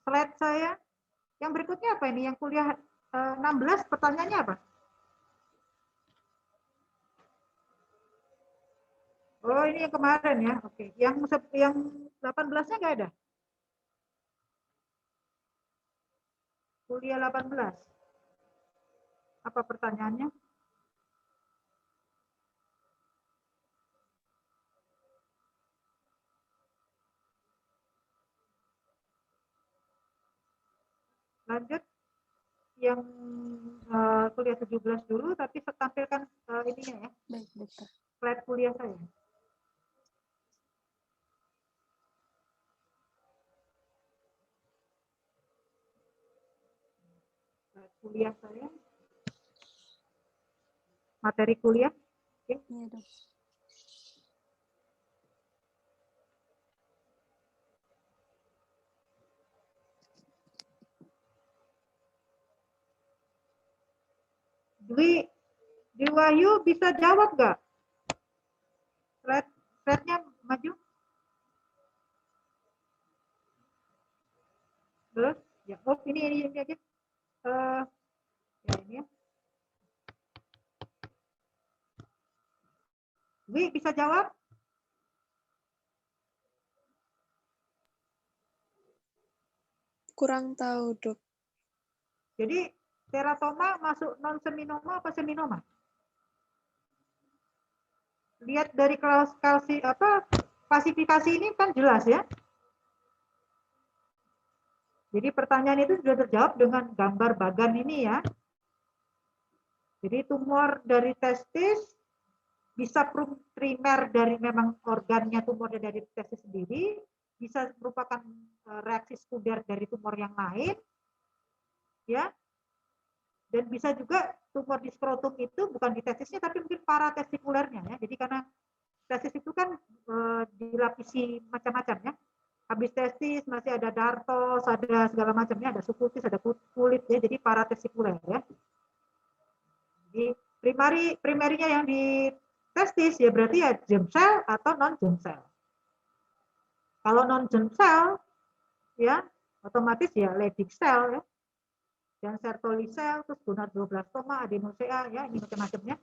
slide saya. Yang berikutnya apa ini? Yang kuliah 16 pertanyaannya apa? Oh, ini yang kemarin ya. Oke. Yang 18-nya nggak ada? Kuliah 18. Apa pertanyaannya? Lanjut yang kuliah 17 dulu, tapi saya tampilkan ininya ya. Baik, dokter. Slide kuliah saya. Slide kuliah saya. Materi kuliah. Oke. Iya, dok. Dwi Wahyu bisa jawab nggak? Slide-nya maju. Terus, ya, oh ini aja. Ya ini ya. Dwi bisa jawab? Kurang tahu, dok. Jadi teratoma masuk non seminoma apa seminoma? Lihat dari klasifikasi ini kan jelas ya. Jadi pertanyaan itu sudah terjawab dengan gambar bagan ini ya. Jadi tumor dari testis bisa primer dari memang organnya tumor dari testis sendiri, bisa merupakan reaksi sekunder dari tumor yang lain, ya. Dan bisa juga tumor di skrotum itu bukan di testisnya tapi mungkin paratestikulernya ya. Jadi karena testis itu kan dilapisi macam-macam ya. Habis testis masih ada dartos, ada segala macamnya, ada subkutis, ada kulit ya. Jadi paratestikuler ya. Jadi primarinya yang di testis ya berarti ya germ cell atau non germ cell. Kalau non germ cell ya otomatis ya Leydig cell ya. Dan Sertoli cell, terus gonadotrophlastoma, adenosea ya ini macam-macamnya.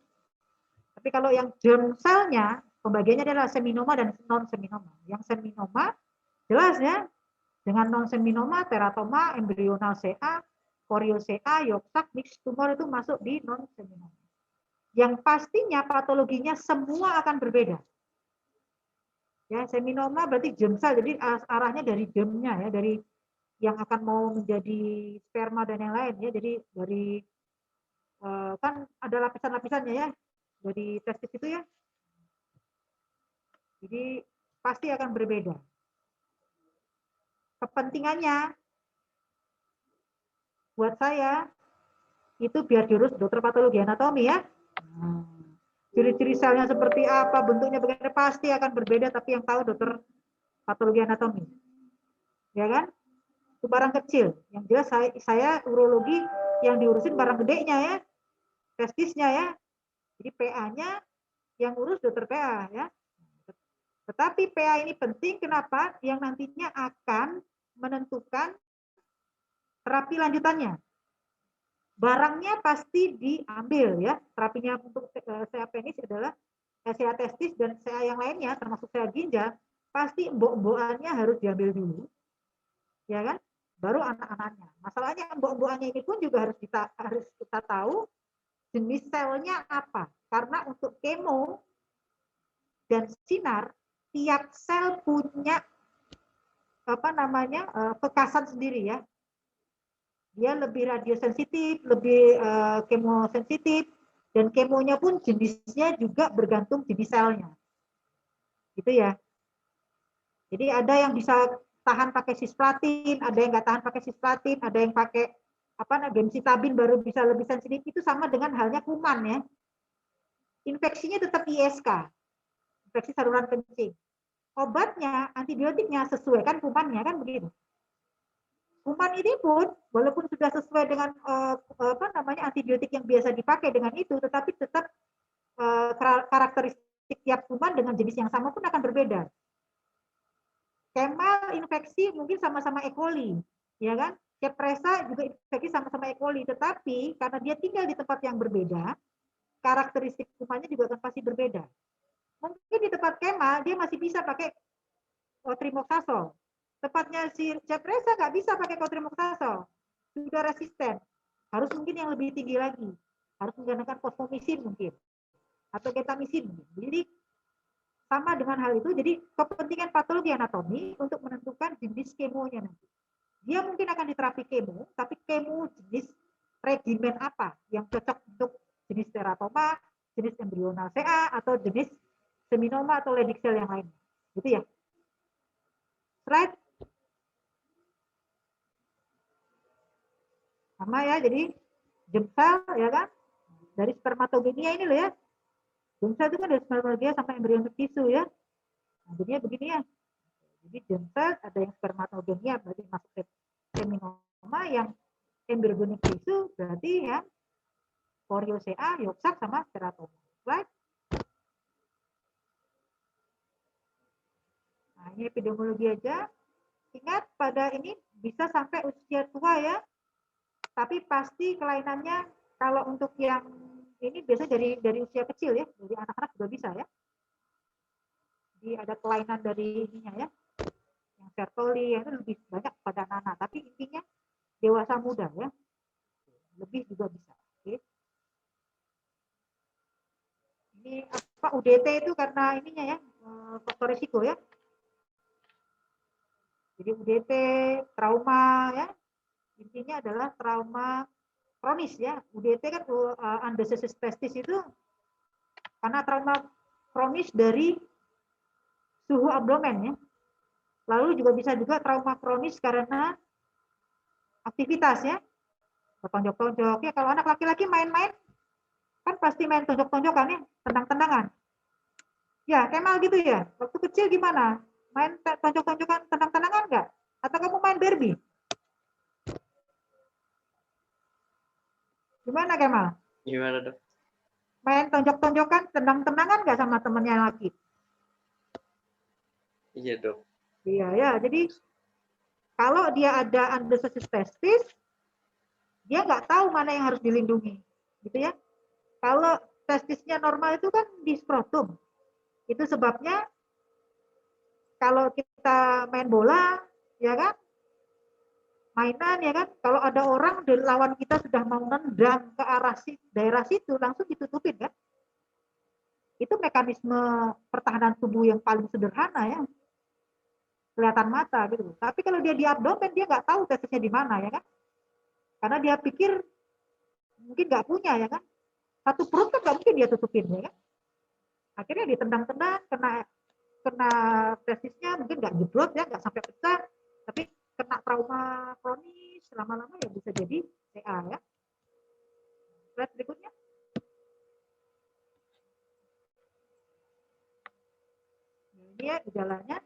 Tapi kalau yang germ cell-nya pembagiannya adalah seminoma dan non seminoma. Yang seminoma jelas ya dengan non seminoma, teratoma, embryonal CA, choriocea, yolk mix tumor itu masuk di non seminoma. Yang pastinya patologinya semua akan berbeda. Ya, seminoma berarti germ cell, jadi arahnya dari germnya ya, dari yang akan mau menjadi sperma dan yang lain ya. Jadi dari kan ada lapisan-lapisannya ya dari testis itu ya. Jadi pasti akan berbeda. Kepentingannya buat saya itu biar diurus dokter patologi anatomi ya. Ciri-ciri selnya seperti apa, bentuknya bagaimana pasti akan berbeda, tapi yang tahu dokter patologi anatomi. Ya kan? Itu barang kecil. Yang jelas saya urologi yang diurusin barang gedenya ya. Testisnya ya. Jadi PA-nya yang urus dokter PA ya. Tetapi PA ini penting kenapa? Yang nantinya akan menentukan terapi lanjutannya. Barangnya pasti diambil ya. Terapinya untuk CA penis adalah CA testis dan CA yang lainnya termasuk CA ginjal pasti embok-embokannya harus diambil dulu. Ya kan? Baru anak-anaknya. Masalahnya embok-embokannya ini pun juga harus kita tahu jenis selnya apa. Karena untuk kemo dan sinar tiap sel punya kekasan sendiri ya. Dia lebih radiosensitif, lebih kemosensitif, dan kemonya pun jenisnya juga bergantung jenis selnya. Gitu ya. Jadi ada yang bisa tahan pakai cisplatin, ada yang nggak tahan pakai cisplatin, ada yang pakai gemcitabin baru bisa lebih sensitif. Itu sama dengan halnya kuman ya. Infeksinya tetap ISK, infeksi saluran kencing. Obatnya, antibiotiknya sesuai kan kumannya kan begitu. Kuman ini pun walaupun sudah sesuai dengan antibiotik yang biasa dipakai dengan itu, tetapi tetap karakteristik tiap kuman dengan jenis yang sama pun akan berbeda. Kemal infeksi mungkin sama-sama E. coli, ya kan? Capresa juga infeksi sama-sama E. coli, tetapi karena dia tinggal di tempat yang berbeda, karakteristik kumannya juga akan pasti berbeda. Mungkin di tempat kema dia masih bisa pakai cotrimoxazole. Tepatnya si Capresa nggak bisa pakai cotrimoxazole, sudah resisten. Harus mungkin yang lebih tinggi lagi, harus menggunakan fosfomisin mungkin atau ketamisin. Jadi sama dengan hal itu, jadi kepentingan patologi anatomi untuk menentukan jenis kemonya nanti. Dia mungkin akan diterapi kemo, tapi kemo jenis regimen apa yang cocok untuk jenis teratoma, jenis embryonal CA, atau jenis seminoma atau Leydig cell yang lain. Gitu ya. Slide. Sama ya, jadi germ cell ya kan, dari spermatogenia ini loh ya. Germ cell itu kan dari spermatogenia sampai embryonic tissue ya. Nah, jadinya begini ya. Jadi germ cell ada yang spermatogenia berarti masuk ke seminoma, yang embryonic tissue berarti ya choriocea, yolk-sac sama teratoma. Slide. Nah, ini epidemiologi aja. Ingat pada ini bisa sampai usia tua ya. Tapi pasti kelainannya kalau untuk yang ini biasanya dari usia kecil ya, dari anak-anak juga bisa ya. Jadi ada kelainan dari ininya ya, yang sertoli itu lebih banyak pada anak-anak. Tapi intinya dewasa muda ya, lebih juga bisa. Oke. Ini apa UDT itu karena ininya ya, faktor risiko ya. Jadi UDT, trauma ya, intinya adalah trauma kronis ya. UDT kan undecided testis itu karena trauma kronis dari suhu abdomen ya. Lalu juga bisa juga trauma kronis karena aktivitas ya. Tonjok-tonjok ya, kalau anak laki-laki main-main kan pasti main tonjok-tonjokan ya, tendang-tendangan. Ya, Kemal gitu ya. Waktu kecil gimana? Main tonjok-tonjokan, tendang-tendangan enggak? Atau kamu main Barbie? Gimana Kemal? Gimana dok? Main tonjok-tonjokan, tendang-tendangan enggak sama temennya laki? Iya dok. Iya ya, jadi kalau dia ada undecided testis, dia nggak tahu mana yang harus dilindungi, gitu ya. Kalau testisnya normal itu kan di skrotum. Itu sebabnya kalau kita main bola, ya kan, mainan ya kan, kalau ada orang dari lawan kita sudah mau nendang ke arah daerah situ, langsung ditutupin kan. Itu mekanisme pertahanan tubuh yang paling sederhana ya, kelihatan mata gitu. Tapi kalau dia di abdomen, dia nggak tahu testisnya di mana ya kan, karena dia pikir mungkin nggak punya ya kan. Satu perut kan nggak mungkin dia tutupin ya kan. Akhirnya ditendang-tendang, kena testisnya mungkin nggak jeblok ya, nggak sampai pecah, tapi kena trauma kronis lama-lama ya bisa jadi CA ya. Slide berikutnya. Ini ya gejalanya.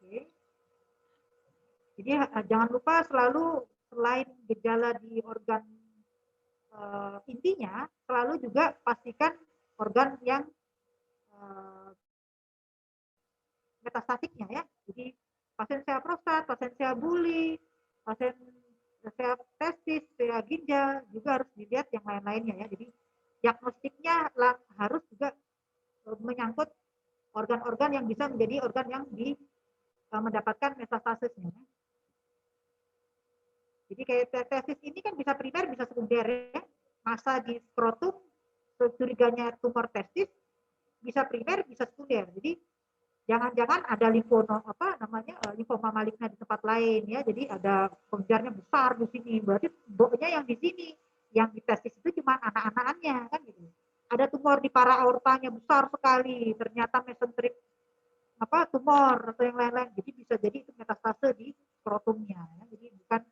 Oke. Jadi jangan lupa selalu selain gejala di organ intinya, selalu juga pastikan organ yang metastatiknya ya. Jadi pasien saya prostat, pasien saya buli, pasien saya testis, saya ginjal juga harus dilihat yang lain-lainnya ya. Jadi diagnostiknya harus juga menyangkut organ-organ yang bisa menjadi organ yang mendapatkan metastasisnya. Jadi kayak testis ini kan bisa primer, bisa sekunder ya. Masa di skrotum, curiganya tumor testis, bisa primer, bisa sekunder. Jadi jangan-jangan ada limfoma maligna di tempat lain ya. Jadi ada pengejarnya besar di sini. Berarti boknya yang di sini, yang di testis itu cuma anak-anakannya kan gitu. Ada tumor di para aortanya besar sekali, ternyata mesentrik tumor atau yang lain-lain. Jadi bisa jadi itu metastase di skrotumnya ya. Jadi bukan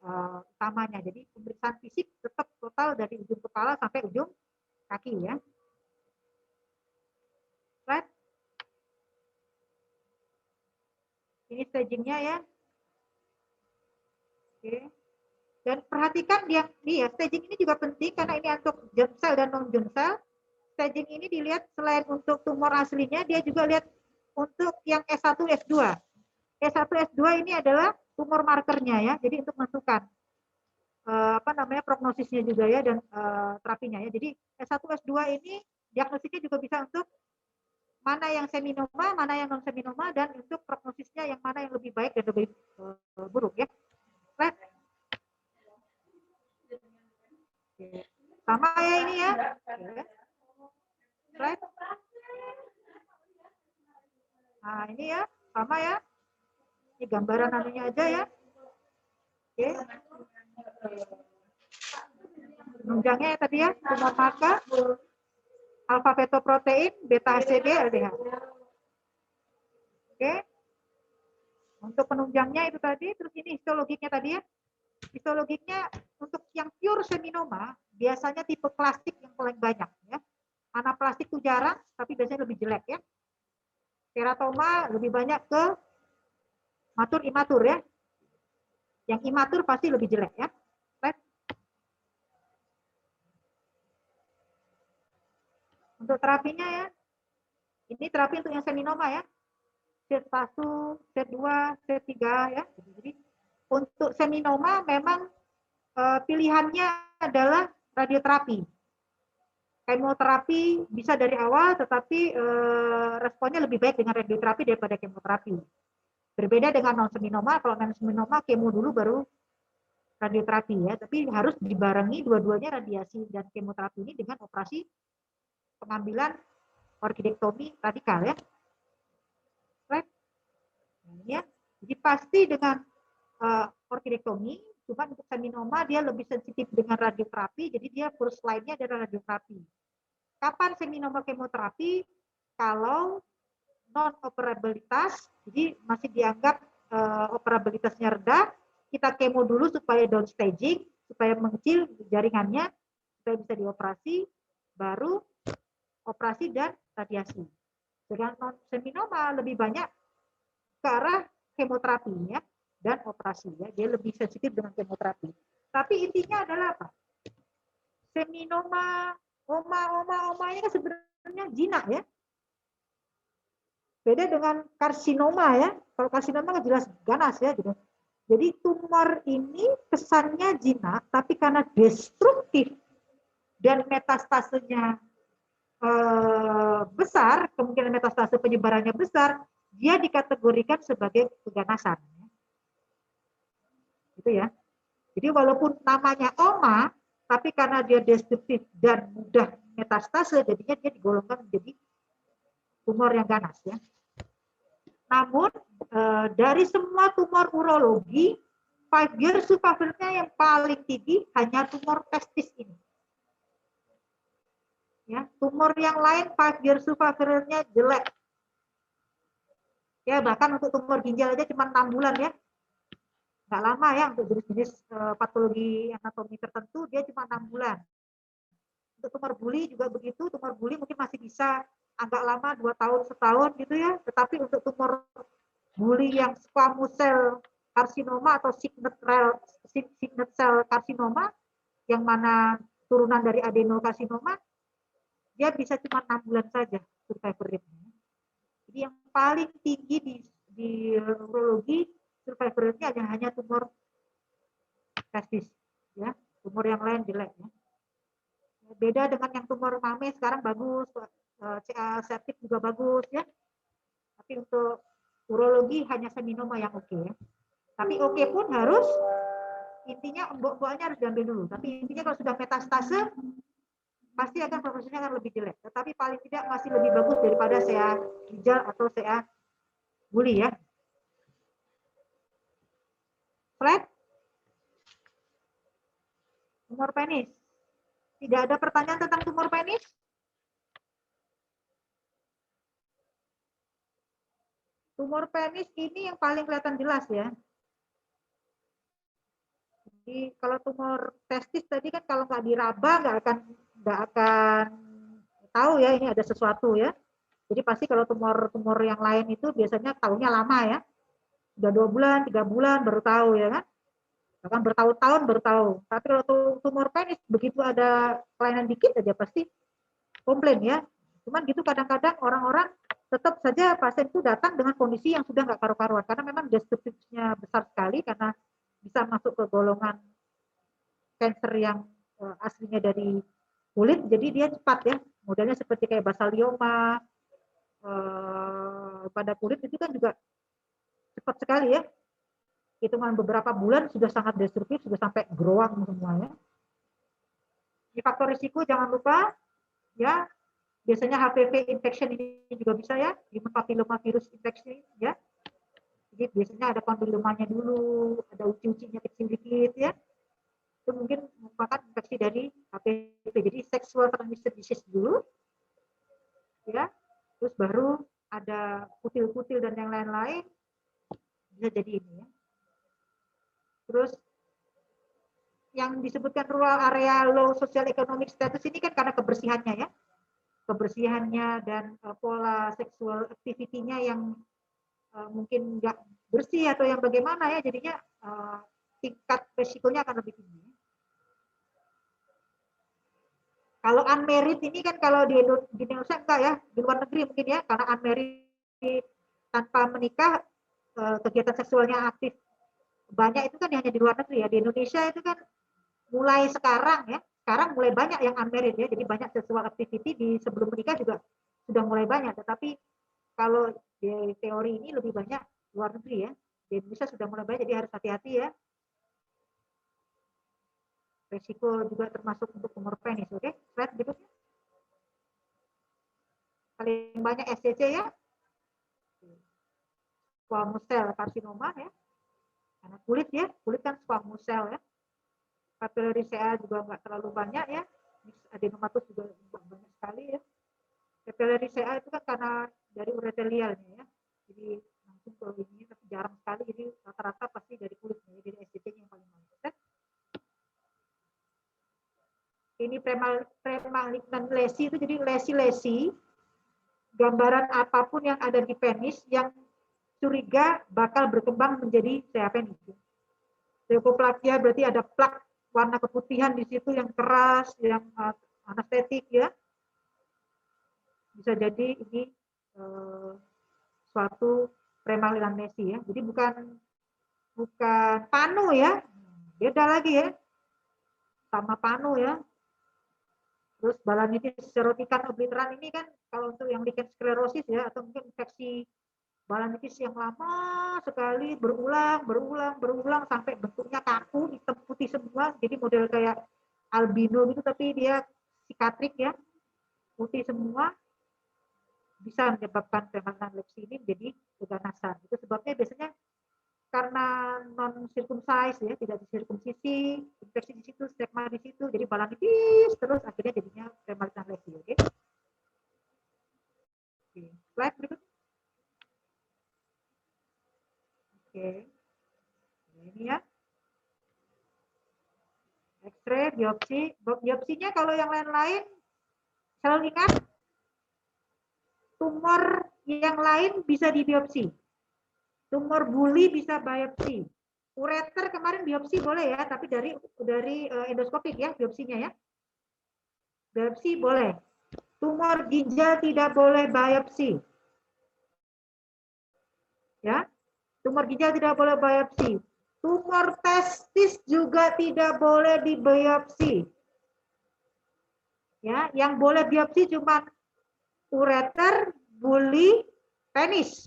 utamanya. Jadi pemeriksaan fisik tetap total dari ujung kepala sampai ujung kaki ya. Slide. Ini stagingnya ya. Oke. Dan perhatikan dia staging ini juga penting karena ini untuk germ cell dan non germ cell. Staging ini dilihat selain untuk tumor aslinya, dia juga lihat untuk yang S1, S2. S1, S2 ini adalah tumor markernya ya. Jadi untuk menentukan prognosisnya juga ya dan terapinya ya. Jadi S1 S2 ini diagnosisnya juga bisa untuk mana yang seminoma, mana yang non seminoma, dan untuk prognosisnya yang mana yang lebih baik dan lebih buruk ya. Right? Sama ya ini ya. Right? Nah ini ya, sama ya. Ini gambaran anunya aja ya. Oke. Penunjangnya tadi ya, tumor marker, alfa fetoprotein, beta HCG, LDH. Oke. Untuk penunjangnya itu tadi, terus ini histologiknya tadi ya. Histologiknya untuk yang pure seminoma, biasanya tipe plastik yang paling banyak ya. Anaplastik itu jarang, tapi biasanya lebih jelek ya. Teratoma lebih banyak ke matur imatur ya. Yang imatur pasti lebih jelek ya. Right? Untuk terapinya ya, ini terapi untuk yang seminoma ya. Set 1, set 2, set 3 ya. Jadi untuk seminoma memang pilihannya adalah radioterapi. Kemoterapi bisa dari awal, tetapi responnya lebih baik dengan radioterapi daripada kemoterapi. Berbeda dengan non seminoma, kalau non seminoma kemo dulu baru radioterapi ya, tapi harus dibarengi dua-duanya radiasi dan kemoterapi ini dengan operasi pengambilan orkidektomi radikal ya. Right? Nah, ya. Jadi pasti dengan orkidektomi, cuma untuk seminoma dia lebih sensitif dengan radioterapi, jadi dia first line-nya adalah radioterapi. Kapan seminoma kemoterapi? Kalau non operabilitas, jadi masih dianggap operabilitasnya rendah, kita kemo dulu supaya down staging, supaya mengecil jaringannya, supaya bisa dioperasi, baru operasi dan radiasi. Dengan non seminoma lebih banyak ke arah kemoterapi ya dan operasi ya, dia lebih sensitif dengan kemoterapi. Tapi intinya adalah apa? Seminoma, oma-oma-omanya kan sebenarnya jinak ya. Beda dengan karsinoma ya. Kalau karsinoma kan jelas ganas ya gitu. Jadi tumor ini kesannya jinak, tapi karena destruktif dan metastasenya besar, kemungkinan metastase penyebarannya besar, dia dikategorikan sebagai keganasan. Gitu ya. Jadi walaupun namanya oma, tapi karena dia destruktif dan mudah metastase, jadinya dia digolongkan menjadi tumor yang ganas ya. Namun dari semua tumor urologi, 5-year survival-nya yang paling tinggi hanya tumor testis ini. Ya, tumor yang lain 5-year survival-nya jelek. Ya, bahkan untuk tumor ginjal aja cuma 6 bulan ya. Nggak lama ya untuk jenis-jenis patologi anatomi tertentu dia cuma 6 bulan. Untuk tumor buli juga begitu, tumor buli mungkin masih bisa agak lama 2 tahun, setahun gitu ya. Tetapi untuk tumor buli yang squamous cell karsinoma atau signet cell karsinoma yang mana turunan dari adenokarsinoma, dia bisa cuma 6 bulan saja survival rate-nya. Jadi yang paling tinggi di urologi survival rate-nya hanya tumor testis ya, tumor yang lain jelek ya. Beda dengan yang tumor mame sekarang bagus, CA septic juga bagus ya. Tapi untuk urologi hanya seminoma yang oke ya. Tapi oke pun harus intinya embok-emboknya harus diambil dulu. Tapi intinya kalau sudah metastase pasti akan prognosisnya akan lebih jelek. Tetapi paling tidak masih lebih bagus daripada CA ginjal atau CA buli ya. Slide. Tumor penis. Tidak ada pertanyaan tentang tumor penis? Tumor penis ini yang paling kelihatan jelas ya. Jadi kalau tumor testis tadi kan kalau nggak diraba nggak akan tahu ya ini ada sesuatu ya. Jadi pasti kalau tumor yang lain itu biasanya tahunya lama ya. Udah 2 bulan, 3 bulan baru tahu ya kan. Bahkan bertahun-tahun baru tahu. Tapi kalau tumor penis begitu ada kelainan dikit aja pasti komplain ya. Cuman gitu kadang-kadang orang-orang tetap saja pasien itu datang dengan kondisi yang sudah nggak karu-karuan karena memang destruktifnya besar sekali karena bisa masuk ke golongan kanker yang aslinya dari kulit, jadi dia cepat ya, modelnya seperti kayak basalioma pada kulit itu kan juga cepat sekali ya, hitungan beberapa bulan sudah sangat destruktif, sudah sampai growang semuanya. Di faktor risiko jangan lupa ya, biasanya HPV infection ini juga bisa ya, human papilloma virus infection ya. Jadi biasanya ada kondilomanya dulu, ada uci-ucinya kecil dikit ya. Itu mungkin merupakan infeksi dari HPV. Jadi sexual transmitted disease dulu ya. Terus baru ada kutil-kutil dan yang lain-lain bisa jadi ini ya. Terus yang disebutkan rural area low social economic status ini kan karena kebersihannya ya. Kebersihannya dan pola seksual activity-nya yang mungkin nggak bersih atau yang bagaimana ya, jadinya tingkat resikonya akan lebih tinggi. Kalau unmarried ini kan kalau di Indonesia enggak ya, di luar negeri mungkin ya, karena unmarried tanpa menikah kegiatan seksualnya aktif banyak itu kan hanya di luar negeri ya. Di Indonesia itu kan mulai sekarang ya, sekarang mulai banyak yang unmarried ya, jadi banyak sexual activity di sebelum menikah juga sudah mulai banyak, tetapi kalau di teori ini lebih banyak luar negeri ya. Di Indonesia sudah mulai banyak, jadi harus hati-hati ya. Resiko juga termasuk untuk tumor penis. Oke, slide berikutnya. Paling banyak SCC ya. Squamous cell karsinoma ya. Karena kulit ya, kulit kan squamous cell ya. Papillary CA juga nggak terlalu banyak ya. Adenomatous juga banyak sekali ya. Papillary CA itu kan karena dari urethelialnya ya. Jadi langsung ke ini tapi jarang sekali, jadi rata-rata pasti dari kulitnya. Jadi SCC-nya yang paling banyak. Ini premalignant lesi itu jadi lesi-lesi gambaran apapun yang ada di penis yang curiga bakal berkembang menjadi CA penis. Leukoplakia berarti ada plak warna keputihan di situ yang keras, yang anestetik ya. Bisa jadi ini suatu premalignant lesi ya. Jadi bukan panu ya. Beda lagi ya. Sama panu ya. Terus balanitis serotikan obliteran ini kan kalau untuk yang lichen sklerosis ya, atau mungkin infeksi balanitis yang lama sekali berulang sampai bentuknya kaku, hitam putih semua, jadi model kayak albino gitu tapi dia sikatrik ya, putih semua, bisa menyebabkan premalignant lesi ini menjadi keganasan. Itu sebabnya biasanya karena non circumcised ya, tidak disirkumsisi, infeksi di situ, stigma di situ, jadi balanitis terus akhirnya jadinya premalignant lesi. Oke. Oke. Slide berikutnya. Oke. Ini ya. X-ray, biopsi. Biopsinya kalau yang lain-lain selalu ingat tumor yang lain bisa dibiopsi. Tumor buli bisa biopsi. Ureter kemarin biopsi boleh ya, tapi dari endoskopik ya biopsinya ya. Biopsi boleh. Tumor ginjal tidak boleh biopsi. Ya. Tumor ginjal tidak boleh biopsi. Tumor testis juga tidak boleh dibiopsi. Ya, yang boleh biopsi cuma ureter, buli, penis.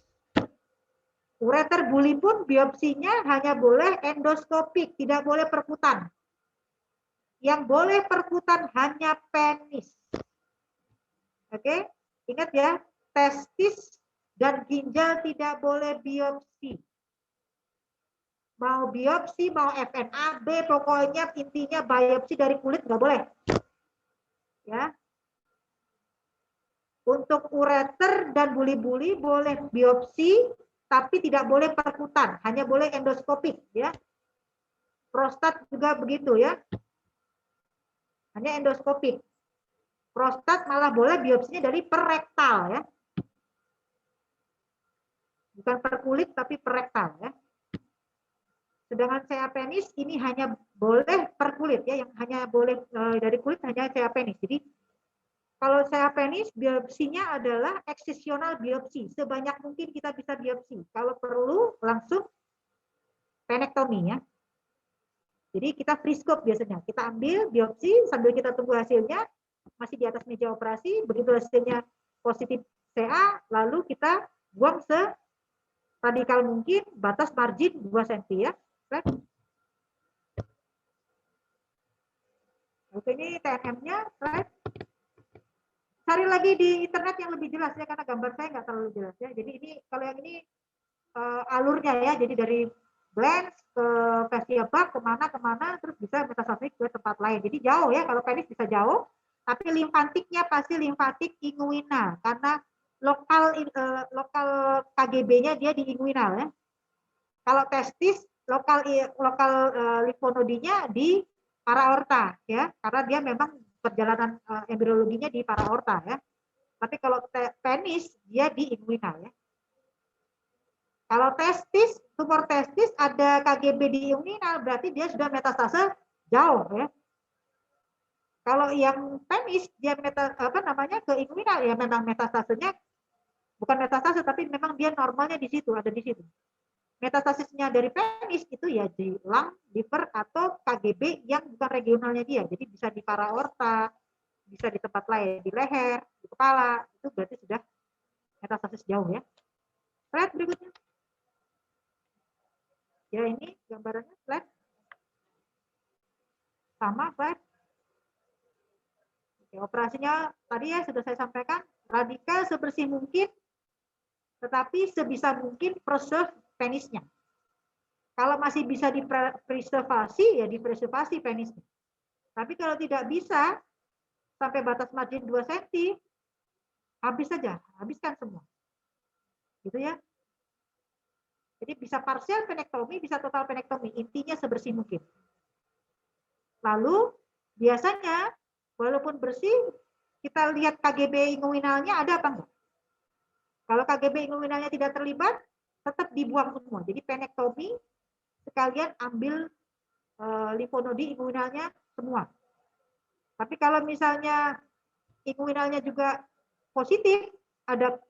Ureter buli pun biopsinya hanya boleh endoskopik, tidak boleh perkutan. Yang boleh perkutan hanya penis. Oke, ingat ya, testis dan ginjal tidak boleh biopsi. Mau biopsi, mau FNAB, pokoknya intinya biopsi dari kulit nggak boleh. Ya. Untuk ureter dan buli-buli boleh biopsi, tapi tidak boleh perkutan, hanya boleh endoskopik ya. Prostat juga begitu ya. Hanya endoskopik. Prostat malah boleh biopsinya dari perektal ya. Bukan per kulit tapi perektal ya. Sedangkan CA penis ini hanya boleh per kulit ya, yang hanya boleh dari kulit hanya CA penis. Jadi Kalau saya penis, biopsinya adalah eksisional biopsi. Sebanyak mungkin kita bisa biopsi. Kalau perlu, langsung penektomi ya. Jadi kita free scope biasanya. Kita ambil biopsi sambil kita tunggu hasilnya, masih di atas meja operasi, begitu hasilnya positif CA, lalu kita buang radikal mungkin, batas margin 2 cm ya. Oke, ini TNM-nya. Cari lagi di internet yang lebih jelas ya, karena gambar saya nggak terlalu jelas ya. Jadi ini kalau yang ini alurnya ya, jadi dari Glans ke fascia bak kemana, terus bisa metastasis ke tempat lain. Jadi jauh ya, kalau penis bisa jauh, tapi limfatiknya pasti limfatik inguinal, karena lokal KGB-nya dia di inguinal ya. Kalau testis lokal limfonodinya di paraorta ya, karena dia memang perjalanan embriologinya di paraorta ya. Tapi kalau penis dia di inguinal ya. Kalau testis, tumor testis ada KGB di inguinal, berarti dia sudah metastase jauh ya. Kalau yang penis dia ke inguinal ya, memang metastasenya bukan metastase tapi memang dia normalnya di situ, ada di situ. Metastasisnya dari penis itu ya di lung, liver atau KGB yang bukan regionalnya dia. Jadi bisa di paraorta, bisa di tempat lain, di leher, di kepala, itu berarti sudah metastasis jauh ya. Slide berikutnya. Ya ini gambarannya slide. Sama slide. Oke, operasinya tadi ya sudah saya sampaikan, radikal sebersih mungkin, tetapi sebisa mungkin preserve penisnya. Kalau masih bisa dipreservasi, ya dipreservasi penisnya. Tapi kalau tidak bisa, sampai batas margin 2 cm, habis saja, habiskan semua. Gitu ya. Jadi bisa parsial penektomi, bisa total penektomi. Intinya sebersih mungkin. Lalu biasanya walaupun bersih, kita lihat KGB inguinalnya ada apa enggak. Kalau KGB inguinalnya tidak terlibat, tetap dibuang semua. Jadi penektomi sekalian ambil limfonodi inguinalnya semua. Tapi kalau misalnya inguinalnya juga positif, ada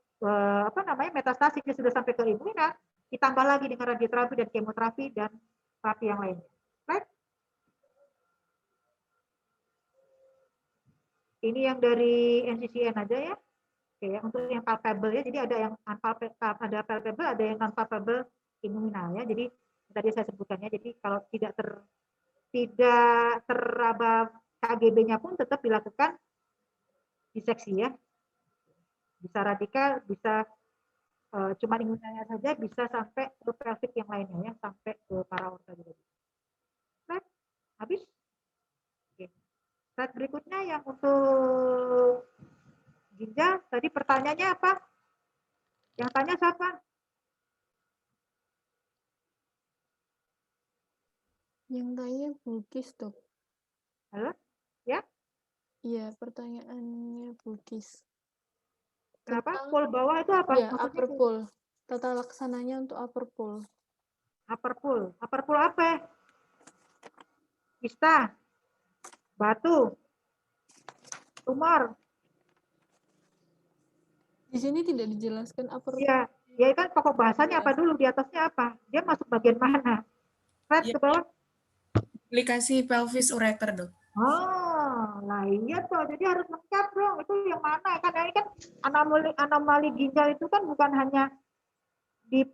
metastasisnya sudah sampai ke inguinal, ditambah lagi dengan radioterapi dan kemoterapi dan terapi yang lainnya. Right? Ini yang dari NCCN aja ya. Oke, untuk yang palpable ya. Jadi ada yang palpable, ada yang non palpable inguinal ya. Jadi tadi saya sebutkannya. Jadi kalau tidak teraba KGB-nya pun tetap dilakukan diseksi ya. Bisa radikal, bisa cuma inguinalnya saja, bisa sampai ke pelvic yang lainnya ya, sampai ke paraorta juga. Slide, habis. Oke. Slide berikutnya yang untuk ginjal, tadi pertanyaannya apa? Yang tanya siapa? Yang tanya Bugis, Dok. Halo? Ya? Iya, pertanyaannya Bugis. Kenapa? Pol bawah itu apa? Ya, maksudnya upper pool. Tata laksananya untuk upper pool. Upper pool. Upper pool apa? Kista, batu, tumor. Di sini tidak dijelaskan upper pool. Ya, ya kan pokok bahasanya apa dulu, di atasnya apa? Dia masuk bagian mana? Slide ke bawah. Komplikasi pelvis ureter, Dok. Oh, lah iya tuh. Jadi harus lengkap dong. Itu yang mana? Kan ini kan anomali ginjal itu kan bukan hanya di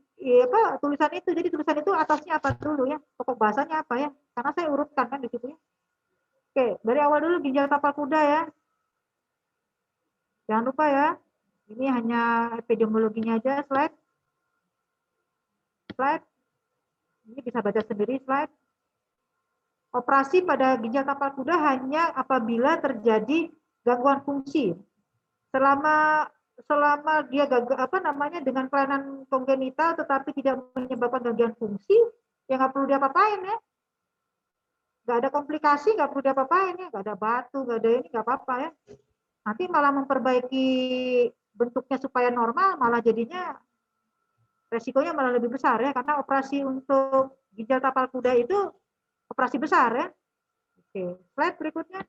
tulisan itu. Jadi tulisan itu atasnya apa dulu ya? Pokok bahasanya apa ya? Karena saya urutkan kan di situ ya. Oke, dari awal dulu ginjal tapal kuda ya. Jangan lupa ya. Ini hanya epidemiologinya aja, slide. Slide. Ini bisa baca sendiri slide. Operasi pada ginjal tapal kuda hanya apabila terjadi gangguan fungsi. Selama dia dengan kelainan kongenital tetapi tidak menyebabkan gangguan fungsi, ya nggak perlu diapa-apain ya. Nggak ada komplikasi, nggak perlu diapa-apain ya. Nggak ada batu, nggak ada ini, nggak apa-apa ya. Nanti malah memperbaiki bentuknya supaya normal, malah jadinya resikonya malah lebih besar ya, karena operasi untuk ginjal tapal kuda itu operasi besar ya. Oke, slide berikutnya.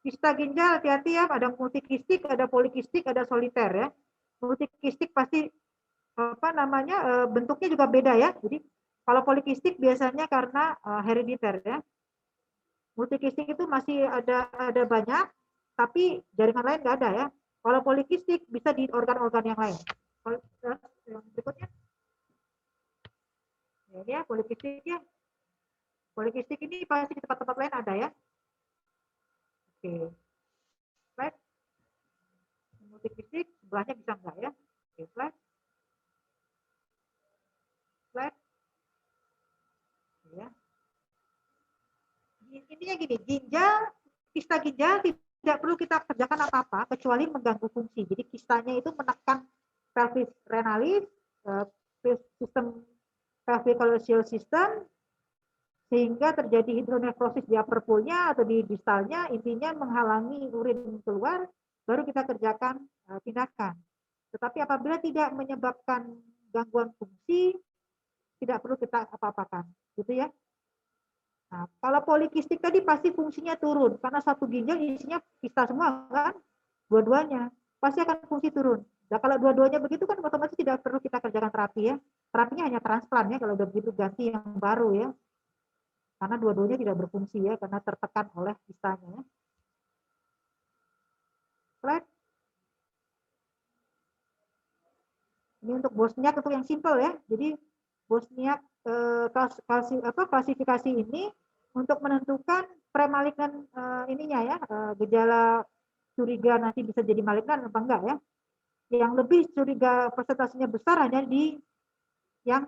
Kista ginjal hati-hati ya, ada multikistik, ada polikistik, ada soliter ya. Multikistik pasti apa namanya bentuknya juga beda ya. Jadi kalau polikistik biasanya karena herediter ya. Multikistik itu masih ada banyak, tapi jaringan lain nggak ada ya. Kalau polikistik bisa di organ-organ yang lain. Yang berikutnya, ya, ini ya polikistik ya. Polikistik ini pasti di tempat-tempat lain ada ya. Oke, slide. Multikistik sebelahnya bisa enggak ya? Oke, slide. Slide. Ya. Intinya gini, kista ginjal tidak perlu kita kerjakan apa-apa kecuali mengganggu fungsi. Jadi kistanya itu menekan pelvis renalis, sistem pelvic system, sehingga terjadi hidronefrosis di upper pool-nya atau di distalnya, intinya menghalangi urin keluar, baru kita kerjakan tindakan. Tetapi apabila tidak menyebabkan gangguan fungsi, tidak perlu kita apa-apakan, gitu ya. Nah, kalau polikistik tadi pasti fungsinya turun karena satu ginjal isinya kista semua kan, dua-duanya pasti akan fungsi turun. Nah, kalau dua-duanya begitu kan otomatis tidak perlu kita kerjakan terapi ya. Terapinya hanya transplant ya kalau udah begitu, ganti yang baru ya. Karena dua-duanya tidak berfungsi ya karena tertekan oleh kistanya ya. Slide. Ini untuk Bosniak untuk yang simple ya. Jadi Bosniak klasifikasi ini untuk menentukan premalignan ininya ya, gejala curiga nanti bisa jadi malignan apa enggak ya. Yang lebih curiga persentasenya besar hanya di yang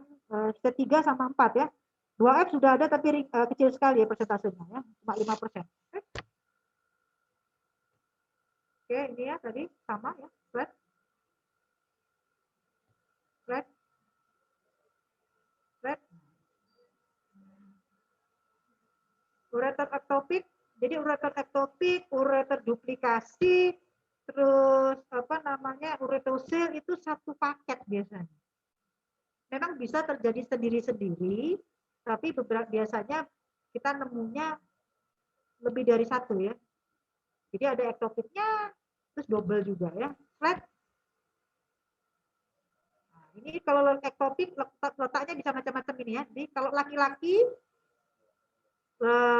ketiga sama 4 ya. 2F sudah ada tapi kecil sekali ya persentasenya ya, cuma 5%. Oke, ini ya tadi sama ya, slide. Slide. Slide. Ureter ektopik, jadi ureter ektopik, ureter duplikasi, terus apa namanya uretosil itu satu paket biasanya. Memang bisa terjadi sendiri-sendiri, tapi biasanya kita nemunya lebih dari satu ya. Jadi ada ektopiknya, terus double juga ya. Slide. Nah, ini kalau ektopik letaknya bisa macam-macam ini ya. Jadi kalau laki-laki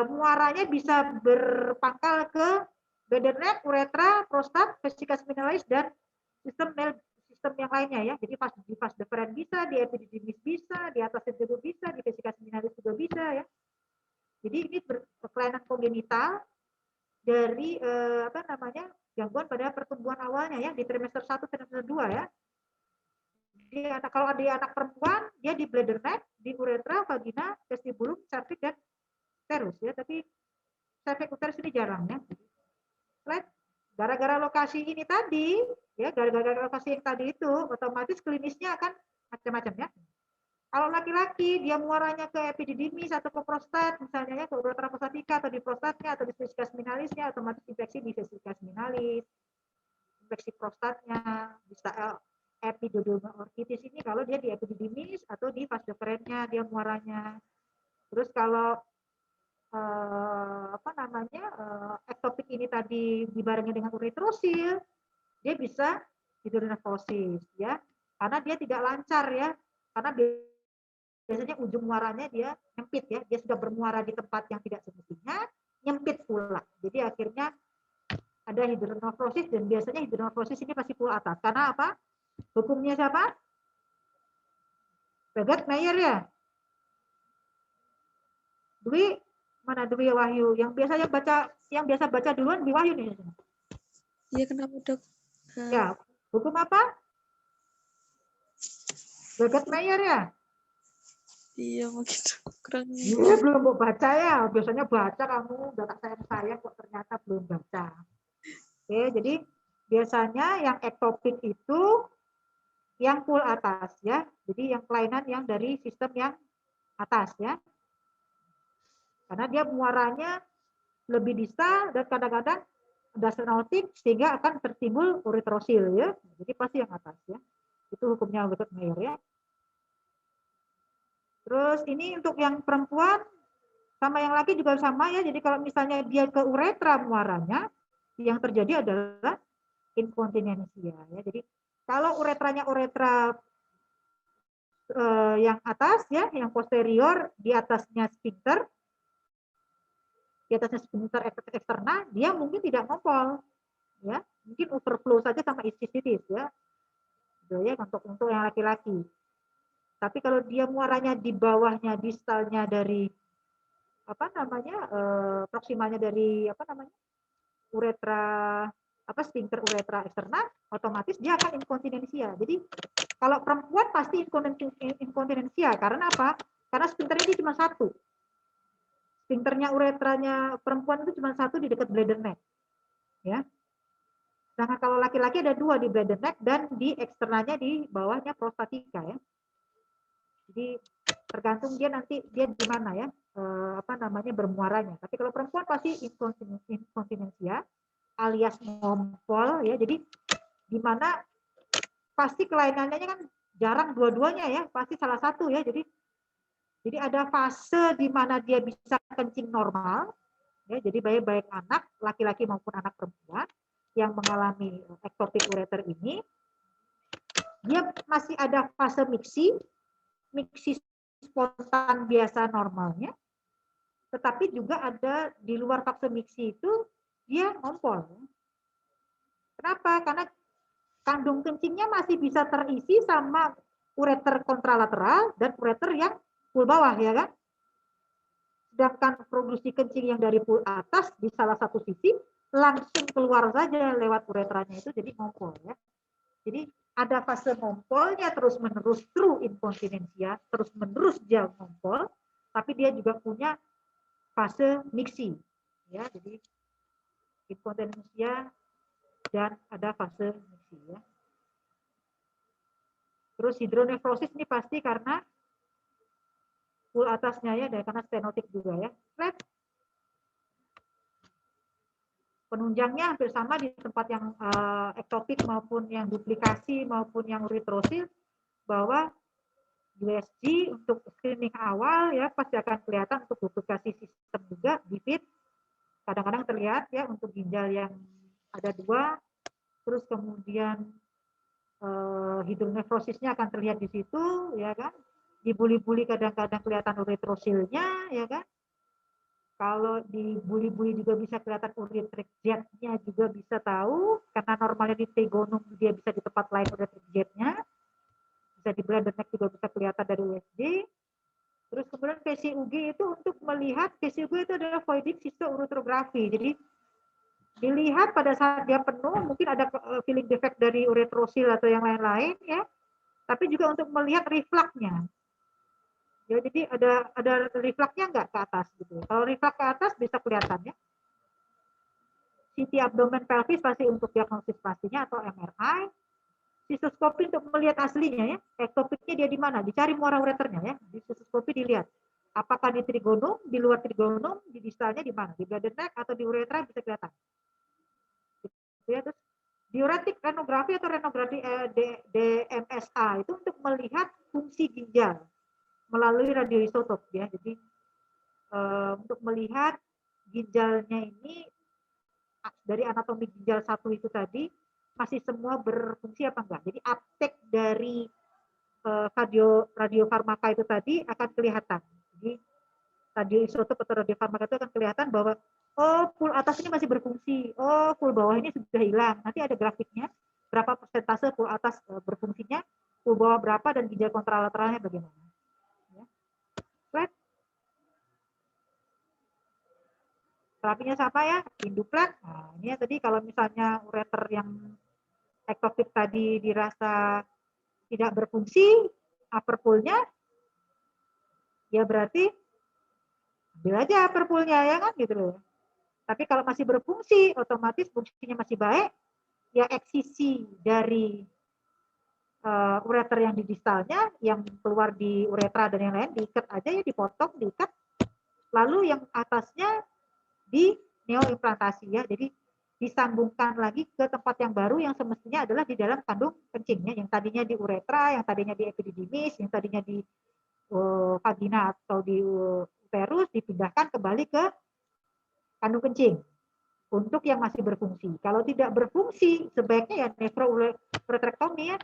muaranya bisa berpangkal ke badanneck, uretra, prostat, vesica seminalis, dan sistem yang lainnya ya. Jadi di vas deferens bisa, di epididymis bisa, di atas juga bisa, di vesica seminalis juga bisa ya. Jadi ini kelainan kongenital dari apa namanya gangguan pada pertumbuhan awalnya ya di trimester 1 trimester 2 ya. Kalau ada anak perempuan dia di bladder neck, di uretra, vagina, vestibulum, cervix, dan uterus ya, tapi cervix uterus ini jarang ya. Slide. Gara-gara lokasi ini tadi ya, gara-gara lokasi yang tadi itu otomatis klinisnya akan macam-macam ya. Kalau laki-laki dia muaranya ke epididymis atau ke prostat misalnya ya, ke uretra prostatika atau di prostatnya atau di vesica seminalisnya, otomatis infeksi di vesica seminalis, infeksi prostatnya, bisa epididyma orchitis ini kalau dia di epididymis atau di vas deferensnya dia muaranya. Terus kalau apa namanya ektopik ini tadi dibarengi dengan uretrosil, dia bisa hidronefrosis ya, karena dia tidak lancar ya, karena biasanya ujung muaranya dia nyempit ya, dia sudah bermuara di tempat yang tidak semestinya, nyempit pula. Jadi akhirnya ada hidronefrosis dan biasanya hidronefrosis ini pasti pool atas. Karena apa? Hukumnya siapa? Begert-Meyer ya. Dwi mana Dwi Wahyu? Yang biasa baca duluan Dwi Wahyu nih. Iya, kenapa dok? Ya, hukum apa? Begert-Meyer ya. Iya begitu. Kurang. Iya, belum mau baca ya. Biasanya baca kamu, udah tak sayang kok ternyata belum baca. Oke, jadi biasanya yang ektopik itu yang pool atas ya. Jadi yang kelainan yang dari sistem yang atas ya. Karena dia muaranya lebih distal dan kadang-kadang ada stenotik sehingga akan tertimbul uretrosil ya. Jadi pasti yang atas ya. Itu hukumnya Begert-Meyer ya. Terus ini untuk yang perempuan sama yang laki juga sama ya. Jadi kalau misalnya dia ke uretra muaranya, yang terjadi adalah inkontinensia. Ya. Jadi kalau uretranya uretra yang atas ya, yang posterior, di atasnya sphincter, eksterna, dia mungkin tidak ngompol, ya, mungkin overflow saja sama ischitis ya, ya untuk yang laki-laki. Tapi kalau dia muaranya di bawahnya, distalnya dari proksimalnya dari uretra sphincter uretra eksterna, otomatis dia akan inkontinensia. Jadi kalau perempuan pasti inkontinensia karena apa? Karena sphincternya ini cuma satu. Sphincternya uretranya perempuan itu cuma satu di dekat bladder neck. Ya. Sedangkan kalau laki-laki ada dua di bladder neck dan di eksternanya di bawahnya prostatika ya. Jadi tergantung dia nanti dia di mana ya, bermuaranya. Tapi kalau perempuan pasti inkontinensia alias ngompol ya. Jadi di mana pasti kelainannya kan jarang dua-duanya ya, pasti salah satu ya. Jadi ada fase di mana dia bisa kencing normal ya. Jadi baik anak laki-laki maupun anak perempuan yang mengalami ectopic ureter ini, dia masih ada fase mixi spontan biasa normalnya, tetapi juga ada di luar fase mixi itu dia ngompol. Kenapa? Karena kandung kencingnya masih bisa terisi sama ureter kontralateral dan ureter yang full bawah ya kan. Sedangkan produksi kencing yang dari full atas di salah satu sisi langsung keluar saja lewat uretranya itu jadi ngompol ya. Jadi ada fase ngompolnya terus-menerus true inkontinensia, terus-menerus dia ngompol, tapi dia juga punya fase mixi. Ya, jadi inkontinensia dan ada fase mixi ya. Terus hidronefrosis ini pasti karena full atasnya ya, dan karena stenotik juga ya. Penunjangnya hampir sama di tempat yang ektopik maupun yang duplikasi maupun yang uretrosil, bahwa USG untuk screening awal ya pasti akan kelihatan, untuk duplikasi sistem juga di fit kadang-kadang terlihat ya untuk ginjal yang ada dua, terus kemudian hidronefrosisnya akan terlihat di situ ya kan, di buli-buli kadang-kadang kelihatan uretrosilnya ya kan. Kalau di buli-buli juga bisa kelihatan uretric jet-nya juga bisa tahu, karena normalnya di trigonum dia bisa di tempat lain uretric jet-nya. Bisa di bladder neck juga bisa kelihatan dari USG. Terus kemudian PCUG itu untuk melihat, PCUG itu adalah voidic cystoureterografi. Jadi dilihat pada saat dia penuh, mungkin ada feeling defect dari uretrosil atau yang lain-lain ya. Tapi juga untuk melihat refluxnya. Ya, jadi ada refluxnya nggak ke atas gitu. Kalau reflux ke atas bisa kelihatan ya. CT abdomen pelvis pasti untuk diagnosis pastinya atau MRI. Sistoskopi untuk melihat aslinya ya. Ektopiknya dia di mana? Dicari muara ureternya ya. Di sistoskopi dilihat. Apakah di trigonum, di luar trigonum, di distalnya di mana? Di bladder neck atau di uretra bisa kelihatan. Ya, terus diuretik renografi atau renografi DMSA itu untuk melihat fungsi ginjal melalui radioisotop ya. Jadi untuk melihat ginjalnya ini dari anatomi ginjal satu itu tadi masih semua berfungsi apa enggak. Jadi uptake dari radiofarmaka itu tadi akan kelihatan. Jadi radioisotop atau radiofarmaka itu akan kelihatan bahwa oh full atas ini masih berfungsi, oh full bawah ini sudah hilang. Nanti ada grafiknya berapa persentase full atas berfungsinya, full bawah berapa, dan ginjal kontralateralnya bagaimana. Terapinya sama ya, induplex. Nah, ini ya tadi kalau misalnya ureter yang ektopik tadi dirasa tidak berfungsi, upper pool-nya, ya berarti ambil aja upper pool-nya ya kan gitu loh. Tapi kalau masih berfungsi, otomatis fungsinya masih baik, ya eksisi dari ureter yang di distalnya, yang keluar di uretra dan yang lain, diikat aja ya, dipotong, diikat. Lalu yang atasnya di neoimplantasi ya, jadi disambungkan lagi ke tempat yang baru yang semestinya adalah di dalam kandung kencingnya, yang tadinya di uretra, yang tadinya di epididymis, yang tadinya di vagina atau di uterus, dipindahkan kembali ke kandung kencing. untuk yang masih berfungsi. Kalau tidak berfungsi, sebaiknya ya nefroureterektomi ya.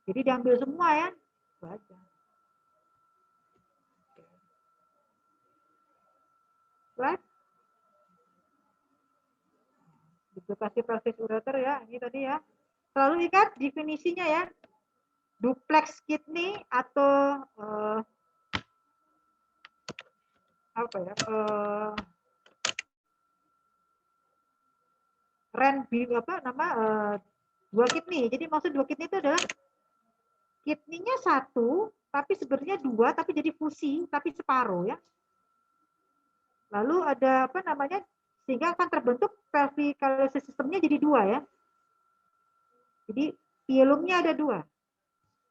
Jadi diambil semua ya. Itu aja. Slide. Duplikasi pelvis ureter ya, ini tadi ya. Selalu ingat definisinya ya. Duplex kidney atau apa ya? Dua kidney. Jadi maksud dua kidney itu adalah kidney-nya satu, tapi sebenarnya dua, tapi jadi fusi, tapi separuh ya. Lalu ada apa namanya? Sehingga akan terbentuk pelvical sistemnya jadi dua ya. Jadi pielumnya ada dua.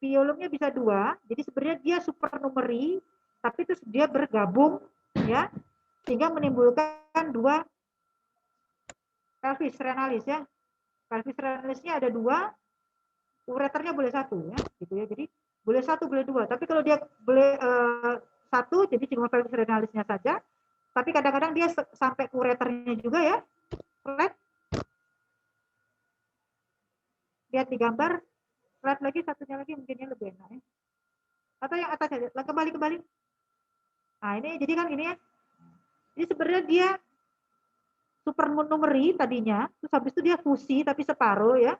Pielumnya bisa dua, jadi sebenarnya dia supernumeri, tapi itu dia bergabung ya, sehingga menimbulkan dua pelvis renalis ya. Pelvis renalisnya ada dua, ureternya boleh satu ya, gitu ya. Jadi boleh satu, boleh dua. Tapi kalau dia boleh satu, jadi cuma pelvis renalisnya saja. Tapi kadang-kadang dia sampai ke ureternya juga ya. Lihat di gambar. Lihat lagi satunya lagi mungkinnya lebih enak ya. Atau yang atas aja. Kembali. Nah ini jadi kan ini ya. Jadi sebenarnya dia supernumeri tadinya. Terus habis itu dia fusi tapi separuh ya.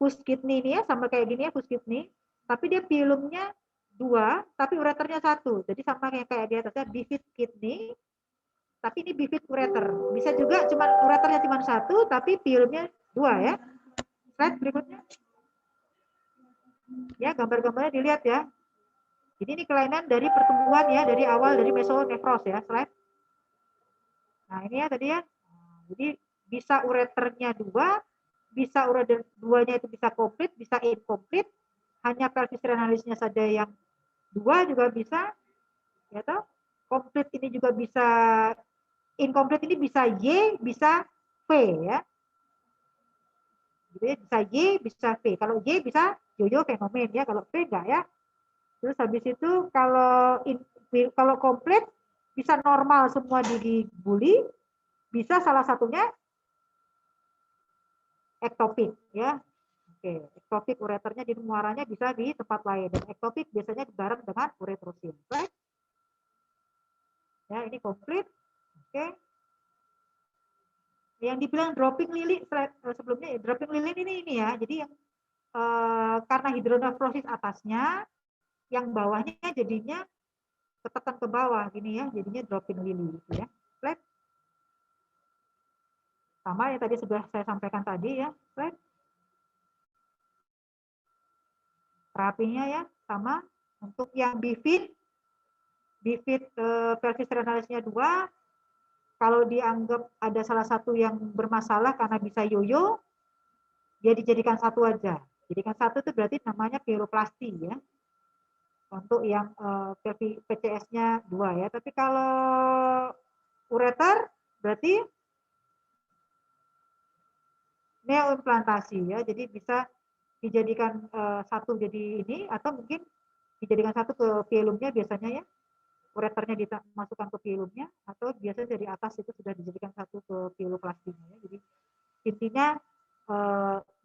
Fus kidney ini ya sama kayak gini ya fus kidney. Tapi dia pilumnya dua, tapi ureternya satu. Jadi sama kayak di atasnya bifid kidney. Tapi ini bifid ureter. Bisa juga cuma ureternya cuma satu, tapi pilumnya dua ya. Slide berikutnya. Ya, gambar-gambarnya dilihat ya. Jadi ini kelainan dari pertumbuhan ya, dari awal dari mesonefros ya, slide. Nah, ini ya tadi ya. Jadi bisa ureternya dua, bisa ureter duanya itu bisa komplit, bisa incomplete. Hanya pelvis renalisnya saja yang dua juga bisa. Ya toh? Komplit ini juga bisa, incomplete ini bisa Y, bisa V ya. Bisa Y, bisa V. Kalau Y bisa yoyo fenomen ya, kalau V enggak ya. Terus habis itu kalau komplit bisa normal semua di buli, bisa salah satunya ektopik ya. Oke, ektopik ureternya di muaranya bisa di tempat lain dan ektopik biasanya bareng dengan uretrosil. Right? Ya, ini komplit. Oke. Yang dibilang dropping lili sebelumnya ya, dropping lili ini ya. Jadi yang karena hidronefrosis atasnya, yang bawahnya jadinya ketekan ke bawah gini ya, jadinya dropping lili gitu ya. Slide. Sama yang tadi sudah saya sampaikan tadi ya. Slide. Terapinya ya sama. Untuk yang bifid pelvis renalisnya dua, kalau dianggap ada salah satu yang bermasalah karena bisa yoyo, dia dijadikan satu aja. Jadikan satu itu berarti namanya pieloplasti ya. Untuk yang PCS-nya dua ya. Tapi kalau ureter berarti neoimplantasi ya. Jadi bisa dijadikan satu jadi ini atau mungkin dijadikan satu ke pielumnya biasanya ya. Ureternya dimasukkan ke pielumnya atau biasanya dari atas itu sudah dijadikan satu ke pieloplastiknya ya. Jadi intinya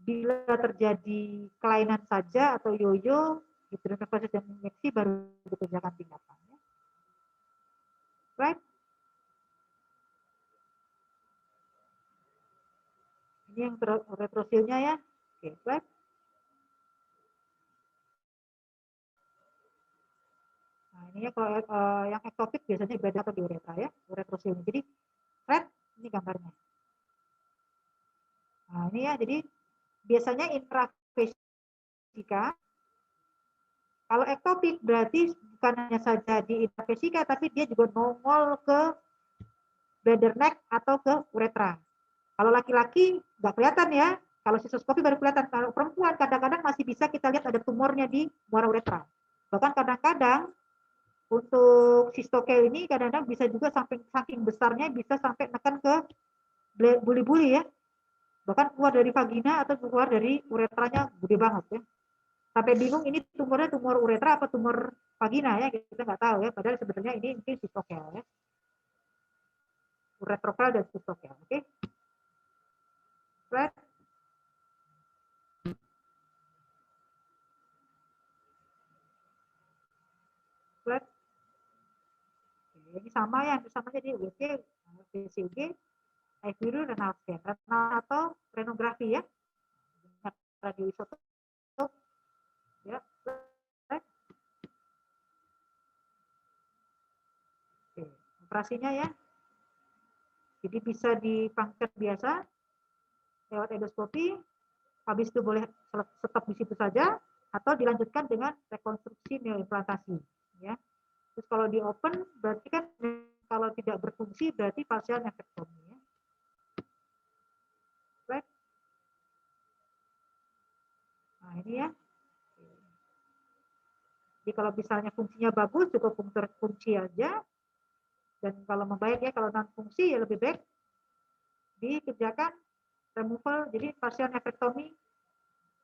bila terjadi kelainan saja atau yoyo hidronefrosis dan injeksi baru dikerjakan tindakannya. Right? Ini yang retrosilnya ya. Oke, right? Nah, ini ya kalau yang ektopik biasanya berada atau di uretra ya, uretrosil. Jadi red ini gambarnya. Nah, ini ya, jadi biasanya intravesika. Kalau ektopik berarti bukan hanya saja di intravesika, tapi dia juga nongol ke bladder neck atau ke uretra. Kalau laki-laki nggak kelihatan ya, kalau sistoskopi baru kelihatan. Kalau perempuan kadang-kadang masih bisa kita lihat ada tumornya di muara uretra. Bahkan kadang-kadang untuk sistokel ini kadang-kadang bisa juga sampai saking besarnya bisa sampai nekan ke buli-buli ya. Bahkan keluar dari vagina atau keluar dari uretranya gede banget ya. Sampai bingung ini tumornya tumor uretra apa tumor vagina ya, kita nggak tahu ya. Padahal sebenarnya ini mungkin sistokel ya. uretrofil dan subtofil. Oke. Slide. Slide. Ini sama ya, samanya di USG, BCG, IVIRU, renal scan, renal atau renografi ya, radioisotop ya. Oke. Operasinya ya, jadi bisa di puncture biasa lewat endoskopi, habis itu boleh stop di situ saja atau dilanjutkan dengan rekonstruksi neoimplantasi ya. Terus kalau di open berarti kan kalau tidak berfungsi berarti partial nephrectomy ya. Baik. Nah, ini ya. Jadi kalau misalnya fungsinya bagus cukup fungsi aja. Dan kalau membaik ya, kalau non fungsi ya lebih baik dikerjakan removal, jadi partial nephrectomy,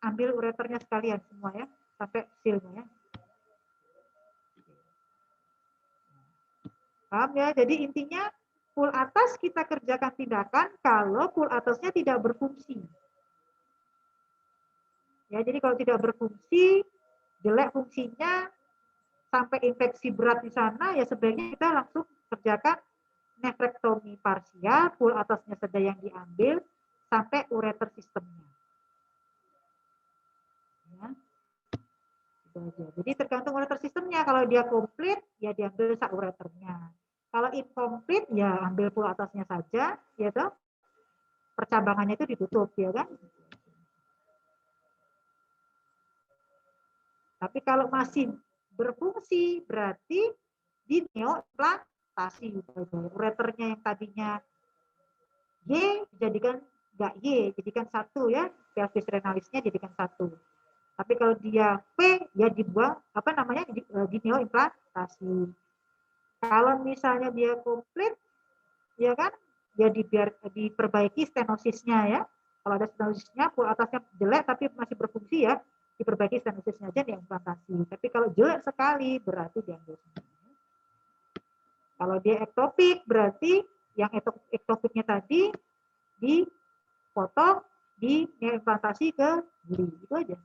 ambil ureternya sekalian semua ya, sampai silnya ya. Paham ya? Jadi intinya pool atas kita kerjakan tindakan kalau pool atasnya tidak berfungsi. Ya, jadi kalau tidak berfungsi, jelek fungsinya, sampai infeksi berat di sana, ya sebaiknya kita langsung kerjakan nephrectomy parsial, pool atasnya saja yang diambil, sampai ureter sistemnya. Ya. Jadi tergantung ureter sistemnya, kalau dia komplit, ya diambil sak ureternya. Kalau incomplete, ya ambil pool atasnya saja, ya toh. Percabangannya itu ditutup, ya kan? Tapi kalau masih berfungsi, berarti di neoimplantasi. Ureternya yang tadinya Y, jadikan enggak Y, jadikan 1 ya. Pelvis renalisnya jadikan 1. Tapi kalau dia P, ya dibuang, apa namanya, di neoimplantasi. Kalau misalnya dia komplit, ya kan, ya diperbaiki stenosisnya ya. Kalau ada stenosisnya, pool atasnya jelek tapi masih berfungsi ya, diperbaiki stenosisnya aja diimplantasi. Tapi kalau jelek sekali, berarti diambil semuanya. Kalau dia ektopik, berarti yang ektopiknya tadi dipotong, diimplantasi ke buli. Itu aja.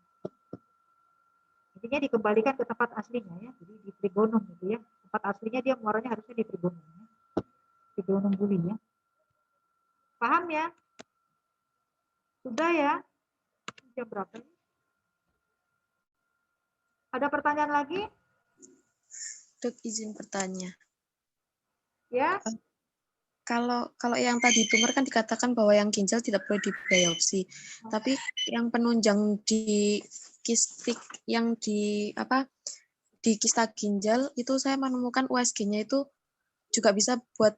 Intinya dikembalikan ke tempat aslinya ya, jadi di trigonum gitu ya. Tempat aslinya dia muaranya harusnya di trigonum ya. Trigonum buli ya. Paham ya? Sudah ya? Jam berapa ini? Ada pertanyaan lagi? Dok, izin bertanya. Ya? Kalau yang tadi tumor kan dikatakan bahwa yang ginjal tidak boleh dibiopsi. Tapi yang penunjang di kistik yang di kista ginjal itu saya menemukan USG-nya itu juga bisa buat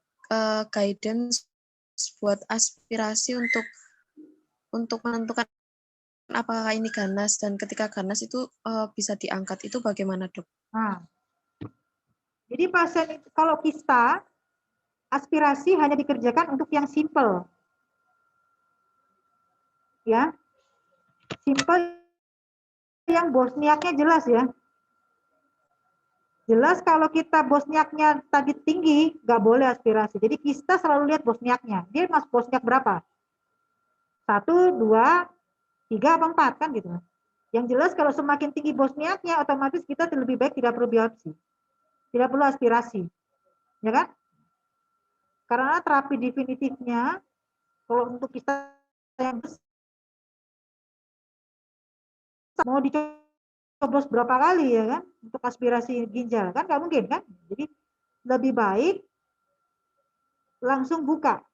guidance, buat aspirasi untuk menentukan apakah ini ganas, dan ketika ganas itu bisa diangkat. Itu bagaimana, Dok? Nah, jadi pasien itu, kalau kista, aspirasi hanya dikerjakan untuk yang simple. Ya. Simple yang bosniaknya jelas ya. Jelas kalau kita bosniaknya tadi tinggi, nggak boleh aspirasi. Jadi kista selalu lihat bosniaknya. Dia mas bosniak berapa? 1, 2, 3, apa 4 kan gitu. Yang jelas kalau semakin tinggi bosniaknya, otomatis kita lebih baik tidak perlu biopsi. Tidak perlu aspirasi. Ya kan? Karena terapi definitifnya, kalau untuk kista yang besar, mau dicoblos berapa kali ya kan? Untuk aspirasi ginjal. Kan nggak mungkin kan? Jadi lebih baik langsung buka.